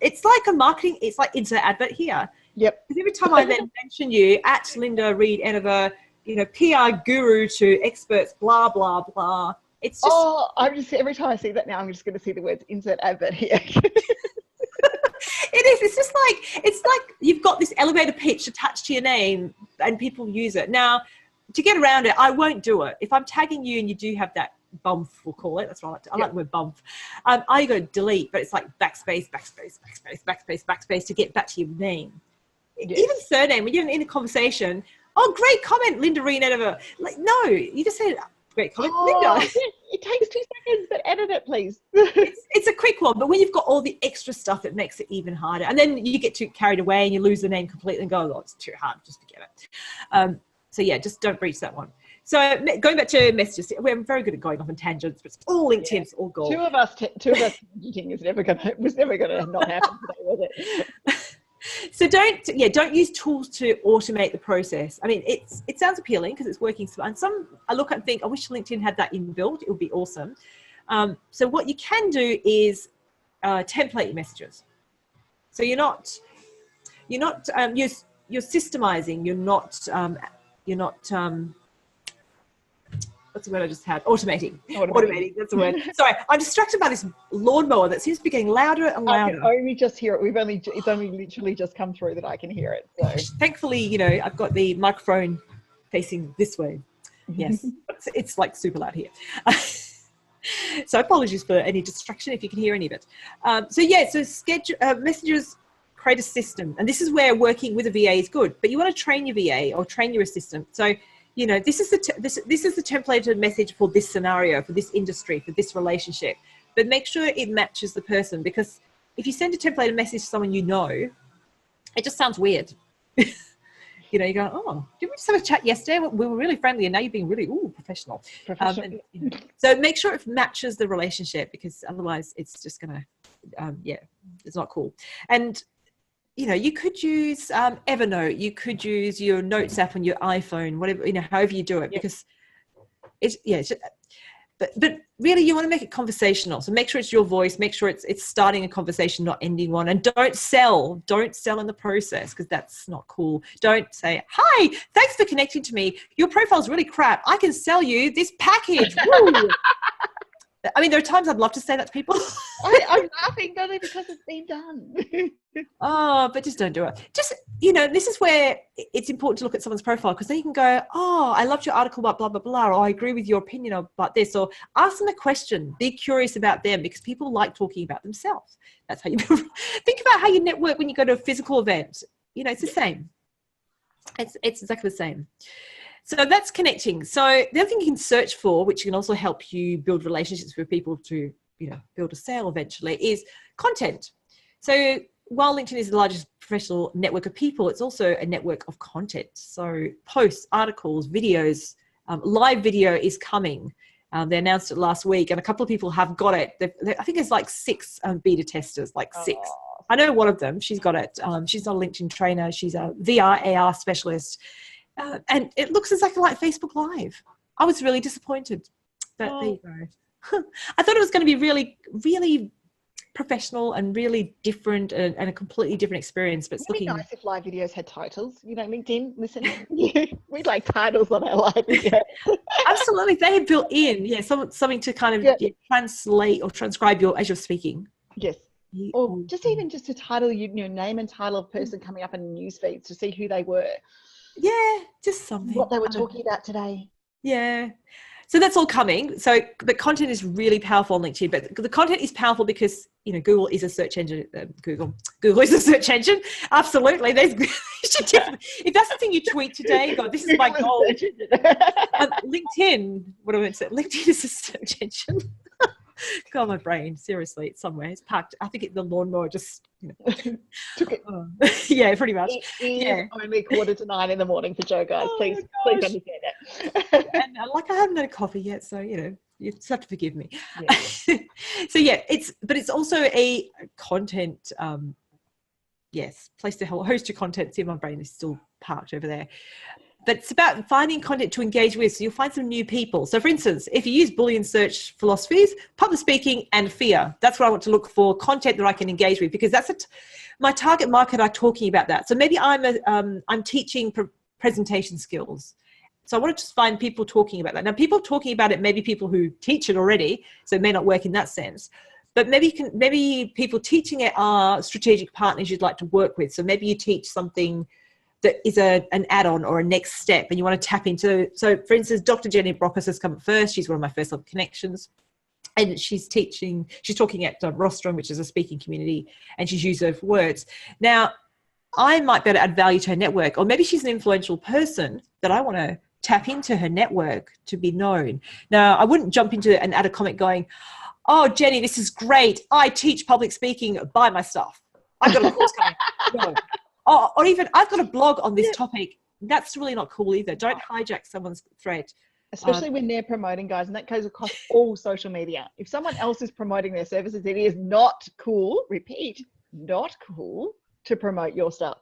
it's like a marketing, it's like insert advert here. Yep. Because every time I then mention you at Linda Reed-Enever, PR guru to experts, blah, blah, blah. It's just... every time I see that now, I'm just going to see the words insert advert here. It is. It's like you've got this elevator pitch attached to your name and people use it. Now, to get around it, I won't do it. If I'm tagging you and you do have that bump, we'll call it. That's right. I like the word bump. I go delete, but it's like backspace, backspace, backspace, backspace, backspace to get back to your name. Yes. Even surname, when you're in a conversation, oh, great comment, Linda Reed-Enever. Like, no, you just said, great comment, Linda. It takes 2 seconds, but edit it, please. It's a quick one, but when you've got all the extra stuff, it makes it even harder. And then you get too carried away and you lose the name completely and go, oh, it's too hard, just forget it. So just don't breach that one. So going back to messages, we're very good at going off on tangents, but it's all LinkedIn, it's all gold. Two of us tangent was never gonna not happen today, was it? So don't use tools to automate the process. I mean, it sounds appealing because it's working. And some I look at and think, I wish LinkedIn had that inbuilt. It would be awesome. So what you can do is template your messages. So you're systemizing. You're not what's the word I just had? Automating. That's the word. Sorry, I'm distracted by this lawnmower that seems to be getting louder and louder. I can only just hear it. It's only literally just come through that I can hear it. So thankfully, I've got the microphone facing this way. Yes, it's like super loud here. So apologies for any distraction if you can hear any of it. So schedule messages. Create a system, and this is where working with a VA is good. But you want to train your VA or train your assistant. So this is the templated message for this scenario, for this industry, for this relationship. But make sure it matches the person, because if you send a templated message to someone it just sounds weird. You go, oh, did we just have a chat yesterday? We were really friendly, and now you're being really professional. So make sure it matches the relationship, because otherwise it's just gonna, it's not cool. And you could use Evernote, you could use your Notes app on your iPhone, whatever, however you do it, because but really you want to make it conversational. So make sure it's your voice, make sure it's starting a conversation, not ending one. And don't sell in the process, because that's not cool. Don't say, hi, thanks for connecting to me. Your profile's really crap. I can sell you this package. Woo. I mean, there are times I'd love to say that to people. I'm laughing only because it's been done. Oh, but just don't do it. Just, this is where it's important to look at someone's profile, because then you can go, oh, I loved your article about blah, blah, blah, or I agree with your opinion about this, or ask them a question. Be curious about them, because people like talking about themselves. That's how you think about how you network when you go to a physical event. It's the same. It's exactly the same. So that's connecting. So the other thing you can search for, which can also help you build relationships with people to, build a sale eventually, is content. So while LinkedIn is the largest professional network of people, it's also a network of content. So posts, articles, videos, live video is coming. They announced it last week, and a couple of people have got it. I think there's like 6 beta testers, like 6. I know one of them, she's got it. She's not a LinkedIn trainer. She's a VR, AR specialist. And it looks exactly like Facebook Live. I was really disappointed. But there you go. I thought it was going to be really, really professional and really different and a completely different experience. But it's It'd be looking nice if live videos had titles. You know, LinkedIn, listen, we'd like titles on our live videos. absolutely. They had built in, something to kind of translate or transcribe as you're speaking. Yes. Or just even just a title, your name and title of person coming up in news feeds to see who they were. Yeah, just something. What they were talking about today. Yeah. So that's all coming. So, but content is really powerful on LinkedIn. But the content is powerful because, Google is a search engine. Google is a search engine. Absolutely. If that's the thing you tweet today, God, this is my goal. LinkedIn, what do I say? LinkedIn is a search engine. God, my brain, seriously, it's somewhere. It's parked. I think the lawnmower just took it. Yeah, pretty much. It is only 8:45 in the morning for Jo, guys. Please understand that. And I haven't had a coffee yet, so you just have to forgive me. Yeah. So it's also a content, place to host your content. See, my brain is still parked over there. But it's about finding content to engage with. So you'll find some new people. So for instance, if you use Boolean Search philosophies, public speaking and fear, that's what I want to look for, content that I can engage with, because that's my target market are talking about that. So maybe I'm teaching presentation skills. So I want to just find people talking about that. Now, people talking about it, maybe people who teach it already, so it may not work in that sense. But maybe people teaching it are strategic partners you'd like to work with. So maybe you teach something that is an add-on or a next step and you want to tap into. So for instance, Dr. Jenny Brockes has come first. She's one of my first level connections. And she's talking at Rostrum, which is a speaking community, and she's used her words. Now, I might be able to add value to her network, or maybe she's an influential person that I want to tap into her network to be known. Now, I wouldn't jump into it and add a comment going, "Oh, Jenny, this is great. I teach public speaking. Buy my stuff. I've got a course coming." No. Or even, "I've got a blog on this topic." That's really not cool either. Don't hijack someone's thread. Especially when they're promoting, guys, and that goes across all social media. If someone else is promoting their services, it is not cool, repeat, not cool to promote your stuff.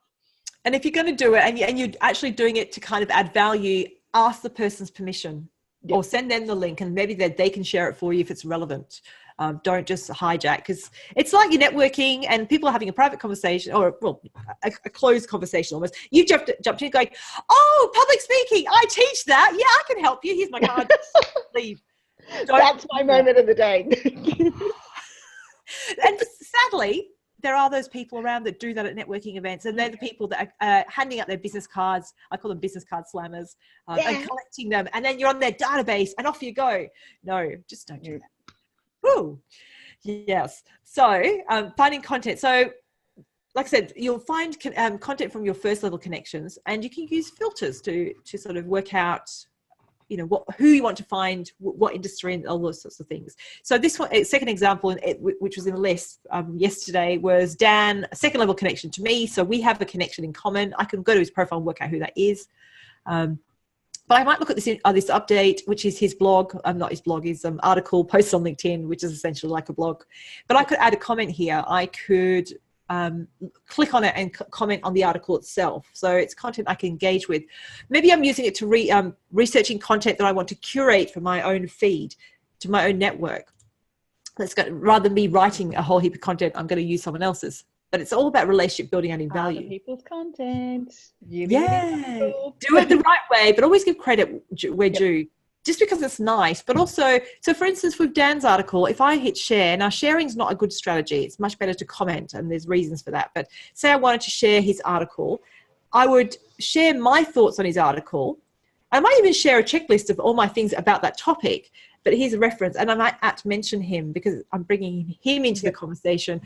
And if you're going to do it and you're actually doing it to kind of add value, ask the person's permission or send them the link, and maybe they can share it for you if it's relevant. Don't just hijack, because it's like you're networking and people are having a private conversation, or a closed conversation almost. You've jumped in going, "Oh, public speaking, I teach that. Yeah, I can help you. Here's my card." Leave. That's my moment of the day. And sadly, there are those people around that do that at networking events, and they're the people that are handing out their business cards. I call them business card slammers, and collecting them, and then you're on their database and off you go. No, just don't do that. Ooh, yes. So finding content. So like I said, you'll find content from your first level connections, and you can use filters to sort of work out, who you want to find, what industry, and all those sorts of things. So this one, second example, which was in the list yesterday, was Dan, a second level connection to me. So we have a connection in common. I can go to his profile and work out who that is. But I might look at this update, which is his blog. Not his blog, his article posted on LinkedIn, which is essentially like a blog. But I could add a comment here. I could click on it and comment on the article itself. So it's content I can engage with. Maybe I'm using it to researching content that I want to curate for my own feed, to my own network. Rather than me writing a whole heap of content, I'm going to use someone else's. But it's all about relationship building and in value. Other people's content. Do it the right way, but always give credit where due. Just because it's nice, but also, so for instance, with Dan's article, if I hit share, now sharing is not a good strategy. It's much better to comment, and there's reasons for that. But say I wanted to share his article, I would share my thoughts on his article. I might even share a checklist of all my things about that topic, but here's a reference, and I might mention him because I'm bringing him into the conversation.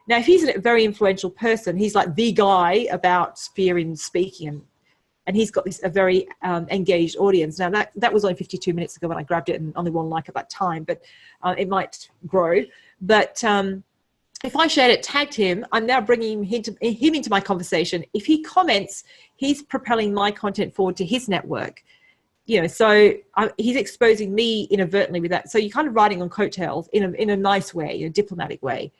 Now, if he's a very influential person, he's like the guy about fear in speaking, and he's got a very engaged audience. Now, that was only 52 minutes ago when I grabbed it, and only one like at that time, but it might grow. But if I shared it, tagged him, I'm now bringing him into my conversation. If he comments, he's propelling my content forward to his network. So he's exposing me inadvertently with that. So you're kind of riding on coattails in a nice way, in a diplomatic way.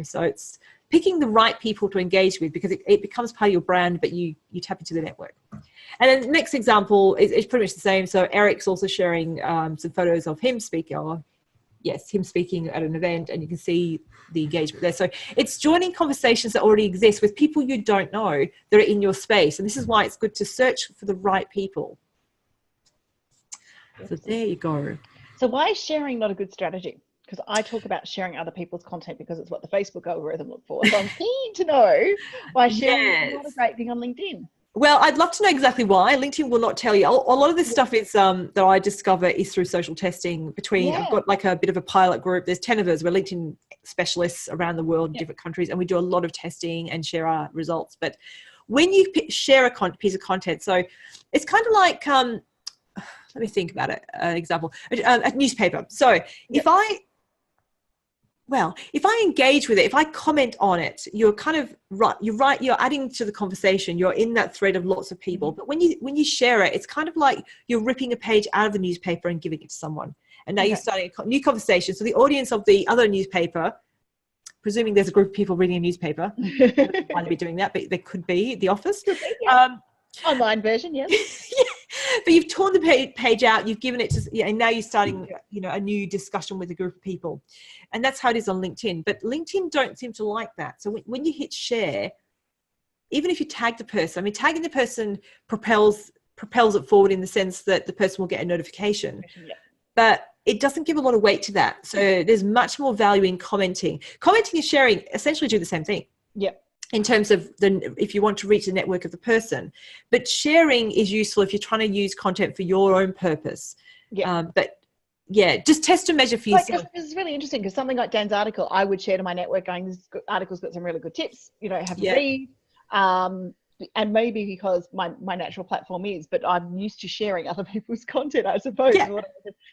So it's picking the right people to engage with, because it becomes part of your brand, but you tap into the network. And then the next example is pretty much the same. So Eric's also sharing some photos of him speaking. yes, him speaking at an event, and you can see the engagement there. So it's joining conversations that already exist with people you don't know that are in your space. And this is why it's good to search for the right people. So there you go. So why is sharing not a good strategy? Because I talk about sharing other people's content because it's what the Facebook algorithm look for. So I'm keen to know why sharing is not a great thing on LinkedIn. Well, I'd love to know exactly why. LinkedIn will not tell you. A lot of this stuff is that I discover is through social testing between, I've got like a bit of a pilot group. There's 10 of us. We're LinkedIn specialists around the world in different countries, and we do a lot of testing and share our results. But when you share a piece of content, so it's kind of like, let me think about it, an example, a newspaper. So if I engage with it, if I comment on it, you're kind of you're adding to the conversation. You're in that thread of lots of people. But when you share it, it's kind of like you're ripping a page out of the newspaper and giving it to someone. And now you're starting a new conversation. So the audience of the other newspaper, presuming there's a group of people reading a newspaper, might be doing that, but there could be The Office. Could be, online version, yes. But you've torn the page out, you've given it to, and now you're starting, a new discussion with a group of people. And that's how it is on LinkedIn. But LinkedIn don't seem to like that. So when you hit share, even if you tag the person, tagging the person propels it forward in the sense that the person will get a notification. Yeah. But it doesn't give a lot of weight to that. So there's much more value in commenting. Commenting and sharing essentially do the same thing. Yeah. In terms of if you want to reach the network of the person, but sharing is useful if you're trying to use content for your own purpose. Yeah. Just test and measure for yourself. This is really interesting because something like Dan's article, I would share to my network going, this article's got some really good tips, have a read. And maybe because my natural platform is, but I'm used to sharing other people's content, I suppose. Yeah.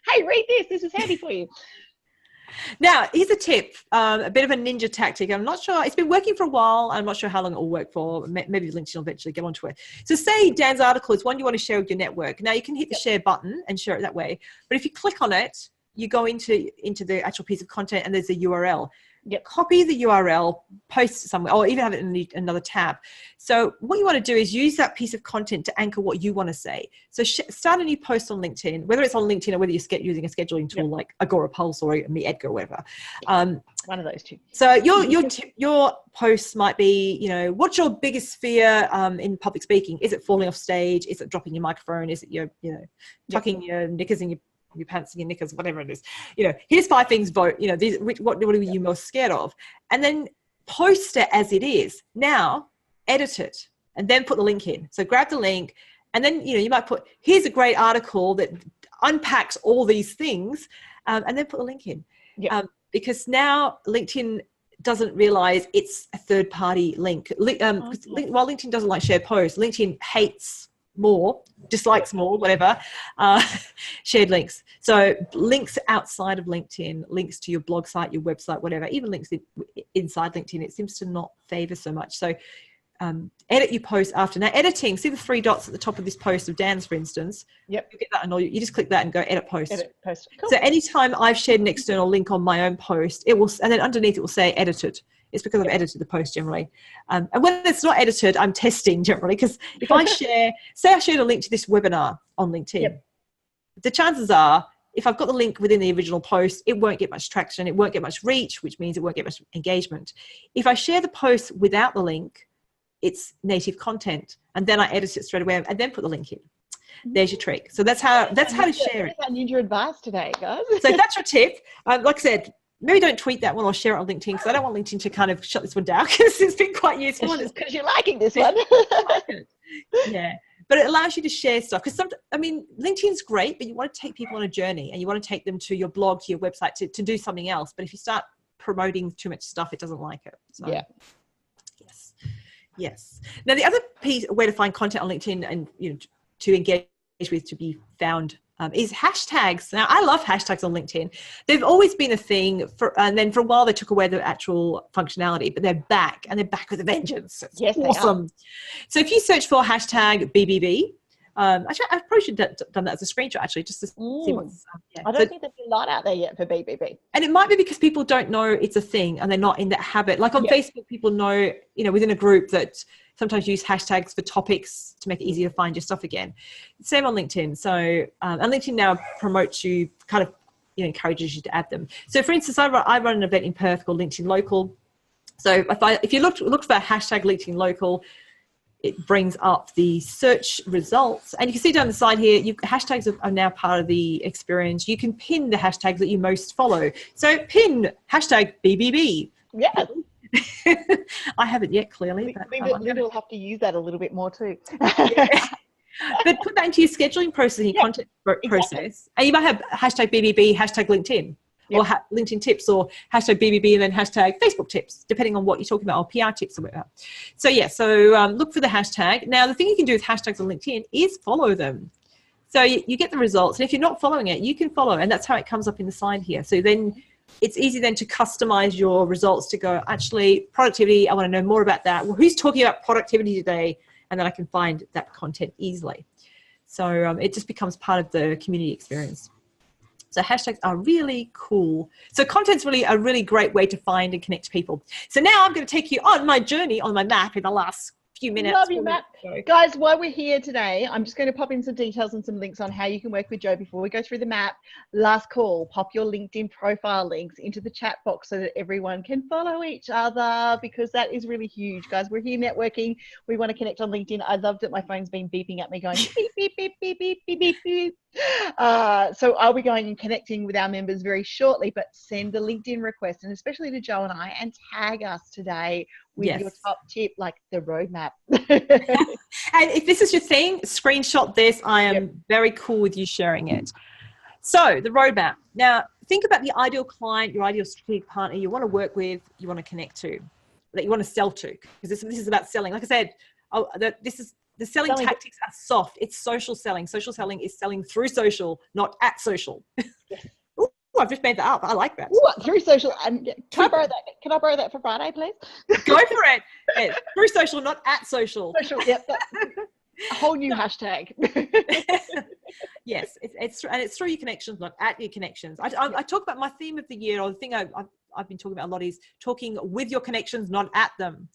Hey, read this. This is handy for you. Now, here's a tip, a bit of a ninja tactic. I'm not sure. It's been working for a while. I'm not sure how long it will work for. Maybe LinkedIn will eventually get onto it. So say Dan's article is one you want to share with your network. Now, you can hit the share button and share it that way. But if you click on it, you go into the actual piece of content and there's a URL. Copy the URL, post it somewhere, or even have it in another tab. So what you want to do is use that piece of content to anchor what you want to say. So start a new post on LinkedIn, whether it's on LinkedIn or whether you're using a scheduling tool like Agora Pulse or Me Edgar or whatever. One of those two. So your posts might be, what's your biggest fear in public speaking? Is it falling off stage? Is it dropping your microphone? Is it your, tucking your knickers in your pants and your knickers, whatever it is, here's 5 things, what are you most scared of? And then post it as it is. Now edit it and then put the link in. So grab the link and then, you might put, here's a great article that unpacks all these things, and then put the link in. Because now LinkedIn doesn't realize it's a third-party link. While LinkedIn doesn't like share posts, LinkedIn hates more, dislikes more, whatever, shared links. So links outside of LinkedIn, links to your blog site, your website, whatever, even links inside LinkedIn, it seems to not favor so much. So edit your post after. Now editing, see the 3 dots at the top of this post of Dan's, for instance. Yep. You get that, and you just click that and go edit post. Edit post. Cool. So anytime I've shared an external link on my own post, it will, and then underneath it will say edited. It's because I've edited the post generally. And when it's not edited, I'm testing generally, because if I say I shared a link to this webinar on LinkedIn, the chances are, if I've got the link within the original post, it won't get much traction. It won't get much reach, which means it won't get much engagement. If I share the post without the link, it's native content, and then I edit it straight away and then put the link in. There's your trick. So that's how to share it. I need your advice today, guys. So that's your tip. Like I said, maybe don't tweet that one or share it on LinkedIn, because I don't want LinkedIn to kind of shut this one down, because it's been quite useful. It's because you're liking this one. Yeah. But it allows you to share stuff. Because LinkedIn's great, but you want to take people on a journey, and you want to take them to your blog, to your website, to do something else. But if you start promoting too much stuff, it doesn't like it. So, Yes. Now, the other way to find content on LinkedIn and to engage with, to be found, is hashtags. Now, I love hashtags on LinkedIn. They've always been a thing, and then for a while they took away the actual functionality, but they're back, and they're back with a vengeance. It's awesome. So if you search for hashtag BBB, actually, I probably should have done that as a screenshot, actually, just to see what's... I don't think there's a lot out there yet for BBB. And it might be because people don't know it's a thing, and they're not in that habit. Like on Facebook, people know, within a group, that sometimes use hashtags for topics to make it easier to find your stuff again. Same on LinkedIn. So, and LinkedIn now promotes you kind of encourages you to add them. So for instance, I run an event in Perth called LinkedIn Local. So if you look for hashtag LinkedIn Local, it brings up the search results, and you can see down the side here, hashtags are now part of the experience. You can pin the hashtags that you most follow. So pin hashtag BBB. Yeah. I haven't yet, clearly. Linda will have to use that a little bit more too. But put that into your scheduling process and your content process. And you might have hashtag BBB, hashtag LinkedIn. Or LinkedIn tips, or hashtag BBB and then hashtag Facebook tips, depending on what you're talking about, or PR tips or whatever. So look for the hashtag. Now, the thing you can do with hashtags on LinkedIn is follow them. So you get the results. And if you're not following it, you can follow. And that's how it comes up in the side here. So then it's easy then to customize your results to go, actually, productivity, I want to know more about that. Well, who's talking about productivity today? And then I can find that content easily. So it just becomes part of the community experience. So hashtags are really cool. So content's really a really great way to find and connect people. So now I'm going to take you on my journey on my map in the last few minutes. Love you, Matt. Guys, while we're here today, I'm just going to pop in some details and some links on how you can work with Jo before we go through the map. Last call, pop your LinkedIn profile links into the chat box so that everyone can follow each other, because that is really huge. Guys, we're here networking. We want to connect on LinkedIn. I loved it. My phone's been beeping at me going beep, beep, beep, beep, beep, beep, beep, beep. So I'll be going and connecting with our members very shortly, but send a LinkedIn request, and especially to Jo and I, and tag us today with your top tip, like the roadmap. And if this is your thing, screenshot this. I am very cool with you sharing it. So the roadmap. Now, think about the ideal client, your ideal strategic partner you want to work with, you want to connect to, that you want to sell to, because this is about selling. Like I said, the selling tactics are soft. It's social selling. Social selling is selling through social, not at social. Ooh, I've just made that up. I like that. Ooh, through social. Can I borrow that? Can I borrow that for Friday, please? Go for it. Yeah, through social, not at social. Social, yep. A whole new hashtag. Yes, it's through your connections, not at your connections. I talk about my theme of the year, or the thing I've been talking about a lot, is talking with your connections, not at them.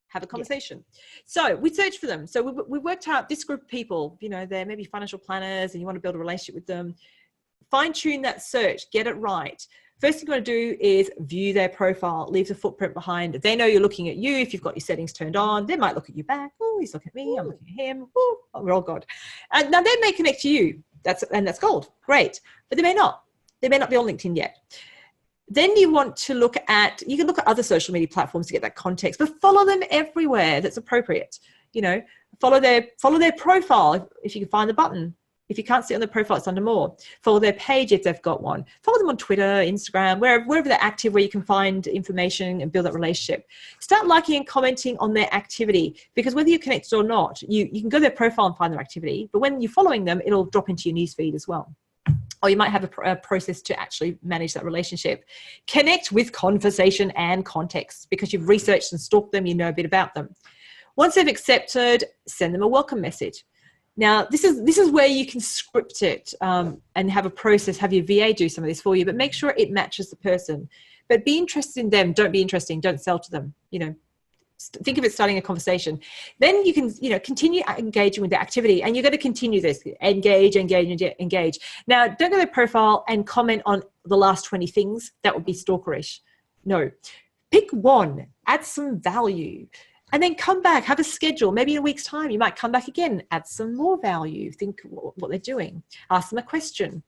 Have a conversation. So we search for them. So we worked out this group of people, they're maybe financial planners and you want to build a relationship with them. Fine tune that search, get it right. First thing you want to do is view their profile, leaves a footprint behind. They know you're looking at you. If you've got your settings turned on, they might look at you back. Oh, he's looking at me. I'm looking at him. Oh, we're all good. And now they may connect to you. That's gold. Great. But they may not. They may not be on LinkedIn yet. Then you want to you can look at other social media platforms to get that context, but follow them everywhere that's appropriate. Follow their profile if you can find the button. If you can't see it on their profile, it's under more. Follow their page if they've got one. Follow them on Twitter, Instagram, wherever they're active, where you can find information and build that relationship. Start liking and commenting on their activity, because whether you're connected or not, you can go to their profile and find their activity, but when you're following them, it'll drop into your newsfeed as well. Or you might have a process to actually manage that relationship. Connect with conversation and context, because you've researched and stalked them, you know a bit about them. Once they've accepted, send them a welcome message. Now, this is where you can script it and have a process, have your VA do some of this for you, but make sure it matches the person. But be interested in them. Don't be interesting. Don't sell to them. Think of it starting a conversation. Then you can, continue engaging with the activity, and you're going to continue this. Engage. Now, don't go to their profile and comment on the last 20 things. That would be stalkerish. No. Pick one. Add some value. And then come back, have a schedule. Maybe in a week's time, you might come back again, add some more value, think what they're doing, ask them a question.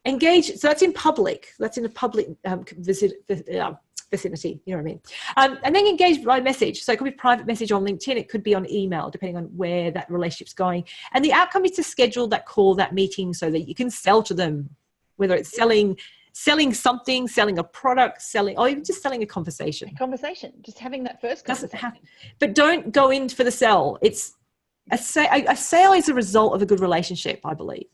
Engage. So that's in public. That's in a public vicinity, you know what I mean? And then engage by message. So it could be private message on LinkedIn. It could be on email, depending on where that relationship's going. And the outcome is to schedule that call, that meeting, so that you can sell to them, whether it's selling something, selling a product, or even just selling a conversation. Just having that first conversation. But don't go in for the sell. It's a sale is a result of a good relationship, I believe.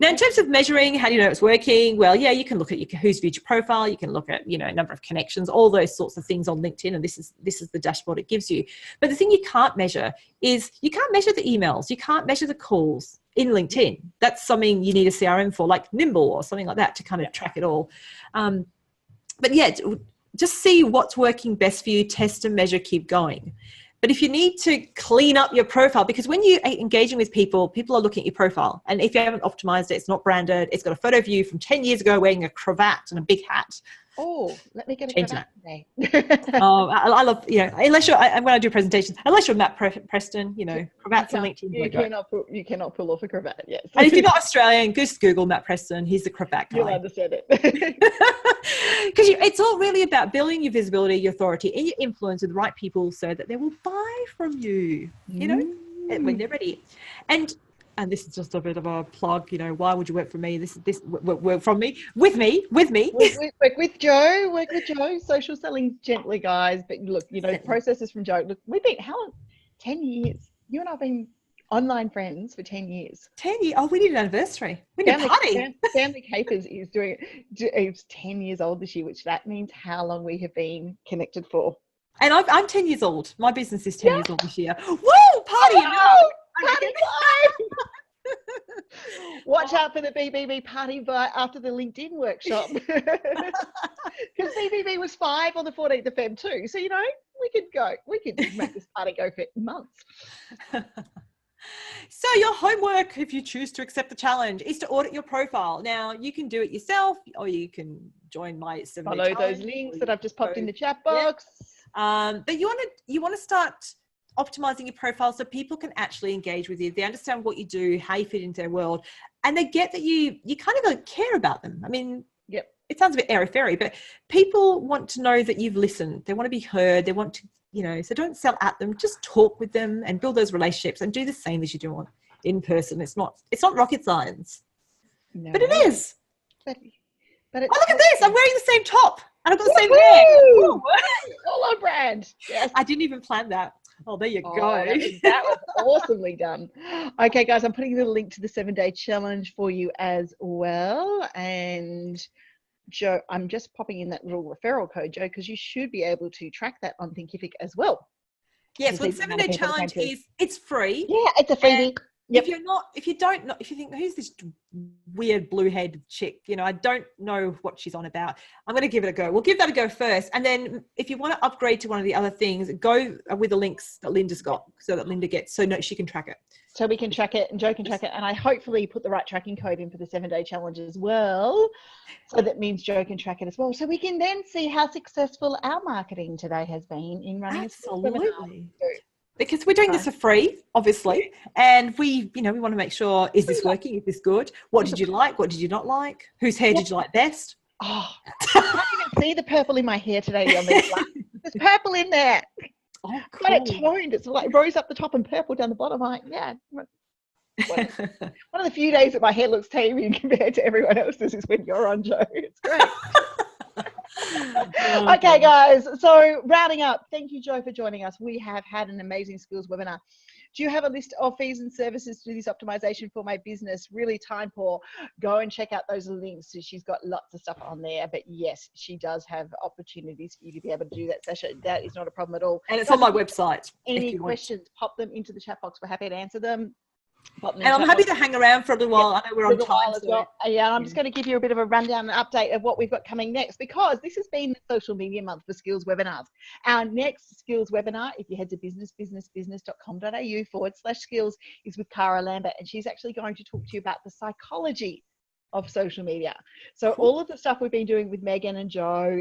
Now, in terms of measuring, how do you know it's working? Well, yeah, you can look at who's viewed your profile. You can look at, number of connections, all those sorts of things on LinkedIn. And this is the dashboard it gives you. But the thing you can't measure is you can't measure the emails. You can't measure the calls in LinkedIn. That's something you need a CRM for, like Nimble or something like that, to kind of track it all. But yeah, just see what's working best for you, test and measure, keep going. But if you need to clean up your profile, because when you're engaging with people, people are looking at your profile. And if you haven't optimized it, it's not branded, it's got a photo of you from 10 years ago wearing a cravat and a big hat. Oh, let me get a Change cravat that. today. Oh, I love, unless you're, when I do presentations, unless you're Matt Preston, cravats and LinkedIn. You cannot pull off a cravat, yes. And if you're not Australian, just Google Matt Preston. He's the cravat guy. You'll understand it. Because it's all really about building your visibility, your authority, and your influence with the right people so that they will buy from you, when they're ready. And this is just a bit of a plug, why would you work for me? Work from me, with me. Work with Jo, social selling gently, guys. But look, processes from Jo. Look, we've been, how long? 10 years. You and I have been online friends for 10 years. 10 years? Oh, we need an anniversary. We need a party. Family Capers is it's 10 years old this year, which that means how long we have been connected for. And I'm 10 years old. My business is 10 years old this year. Woo! Party! Party time! Watch out for the BBB party after the LinkedIn workshop. Because BBB was 5 on the 14th of Feb too. So, we could make this party go for months. So your homework, if you choose to accept the challenge, is to audit your profile. Now, you can do it yourself, or you can join my 7-day follow those links that I've just popped in the chat box. Yeah. But you want to start optimizing your profile so people can actually engage with you. They understand what you do, how you fit into their world, and they get that you kind of care about them. I mean, it sounds a bit airy-fairy, but people want to know that you've listened. They want to be heard. They want to, so don't sell at them. Just talk with them and build those relationships and do the same as you do in person. It's not rocket science, but it is. But look at this. I'm wearing the same top and I've got the same hair. All on brand. Yes. I didn't even plan that. Oh, there you go. That was awesomely done. Okay, guys, I'm putting the link to the 7-day challenge for you as well. And Jo, I'm just popping in that little referral code, Jo, because you should be able to track that on Thinkific as well. Yes, well, the 7-day challenge it's free. Yeah, it's a freebie. Yep. If you think, who's this weird blue-haired chick? I don't know what she's on about. I'm going to give it a go. We'll give that a go first. And then if you want to upgrade to one of the other things, go with the links that Linda's got so that Linda gets, she can track it. So we can track it and Jo can track it. And I hopefully put the right tracking code in for the 7-day challenge as well. So that means Jo can track it as well. So we can then see how successful our marketing today has been in running. Absolutely. Because we're doing this for free, obviously, and we want to make sure, is this working? Is this good? What did you like? What did you not like? Whose hair did you like best? Oh, I can't even see the purple in my hair today on this one. There's purple in there. Oh, cool. Quite it toned. It's like rose up the top and purple down the bottom. Yeah. One of the few days that my hair looks tame compared to everyone else's is when you're on, Jo. It's great. Okay, guys, so rounding up, thank you, Jo, for joining us. We have had an amazing skills webinar. Do you have a list of fees and services to do this optimization for my business? Really time poor. Go and check out those links. She's got lots of stuff on there, but yes, she does have opportunities for you to be able to do that session. That is not a problem at all. And it's on my website. Any questions, pop them into the chat box. We're happy to answer them. And I'm happy to hang around for a little while. I know we're on time as well. Yeah, I'm just going to give you a bit of a rundown and update of what we've got coming next, because this has been the social media month for skills webinars. Our next skills webinar, if you head to businessbusiness.com.au/skills, is with Cara Lambert, and she's actually going to talk to you about the psychology of social media. So all of the stuff we've been doing with Megan and Jo,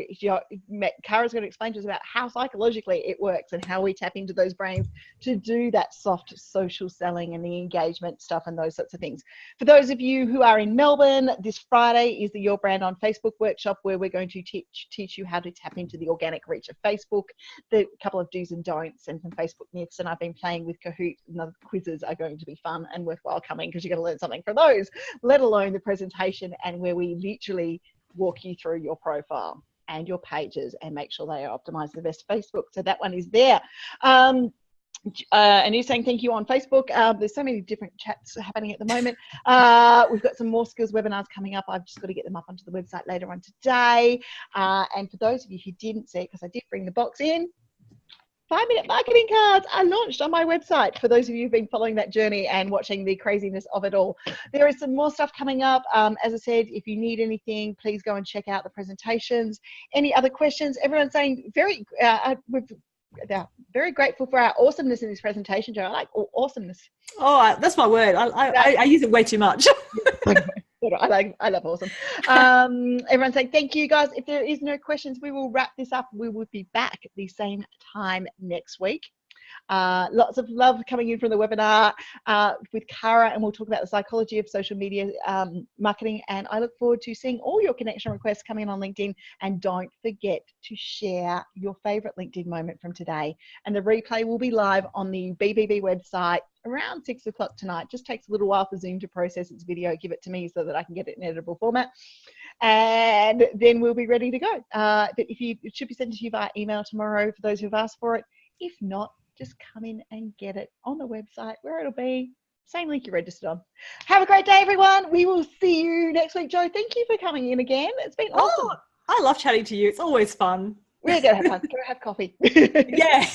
Cara's going to explain to us about how psychologically it works and how we tap into those brains to do that soft social selling and the engagement stuff and those sorts of things. For those of you who are in Melbourne, this Friday is the Your Brand on Facebook workshop, where we're going to teach you how to tap into the organic reach of Facebook, the couple of do's and don'ts and some Facebook myths. And I've been playing with Kahoot, and the quizzes are going to be fun and worthwhile coming, because you're going to learn something from those, let alone the presentation, and where we literally walk you through your profile and your pages and make sure they are optimized to the best Facebook. So that one is there. And you're saying thank you on Facebook. There's so many different chats happening at the moment. We've got some more skills webinars coming up. I've just got to get them up onto the website later on today. And for those of you who didn't see it, because I did bring the box in, 5-minute marketing cards are launched on my website for those of you who've been following that journey and watching the craziness of it all. There is some more stuff coming up. As I said, if you need anything, please go and check out the presentations. Any other questions? Everyone's saying we've very grateful for our awesomeness in this presentation, Jo. I like awesomeness. Oh, that's my word. I use it way too much. I love awesome. Everyone saying thank you, guys. If there is no questions, we will wrap this up. We will be back at the same time next week. Lots of love coming in from the webinar with Cara, and we'll talk about the psychology of social media marketing. And I look forward to seeing all your connection requests come in on LinkedIn. And don't forget to share your favorite LinkedIn moment from today. And the replay will be live on the BBB website around 6 o'clock tonight. Just takes a little while for Zoom to process its video, give it to me so that I can get it in editable format. And then we'll be ready to go. But it should be sent to you via email tomorrow for those who've asked for it. If not, just come in and get it on the website where it'll be. Same link you registered on. Have a great day, everyone. We will see you next week. Jo, thank you for coming in again. It's been awesome. I love chatting to you. It's always fun. We're going to have fun. Go have coffee. Yeah.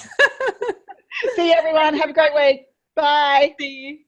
See you, everyone. Have a great week. Bye. See you.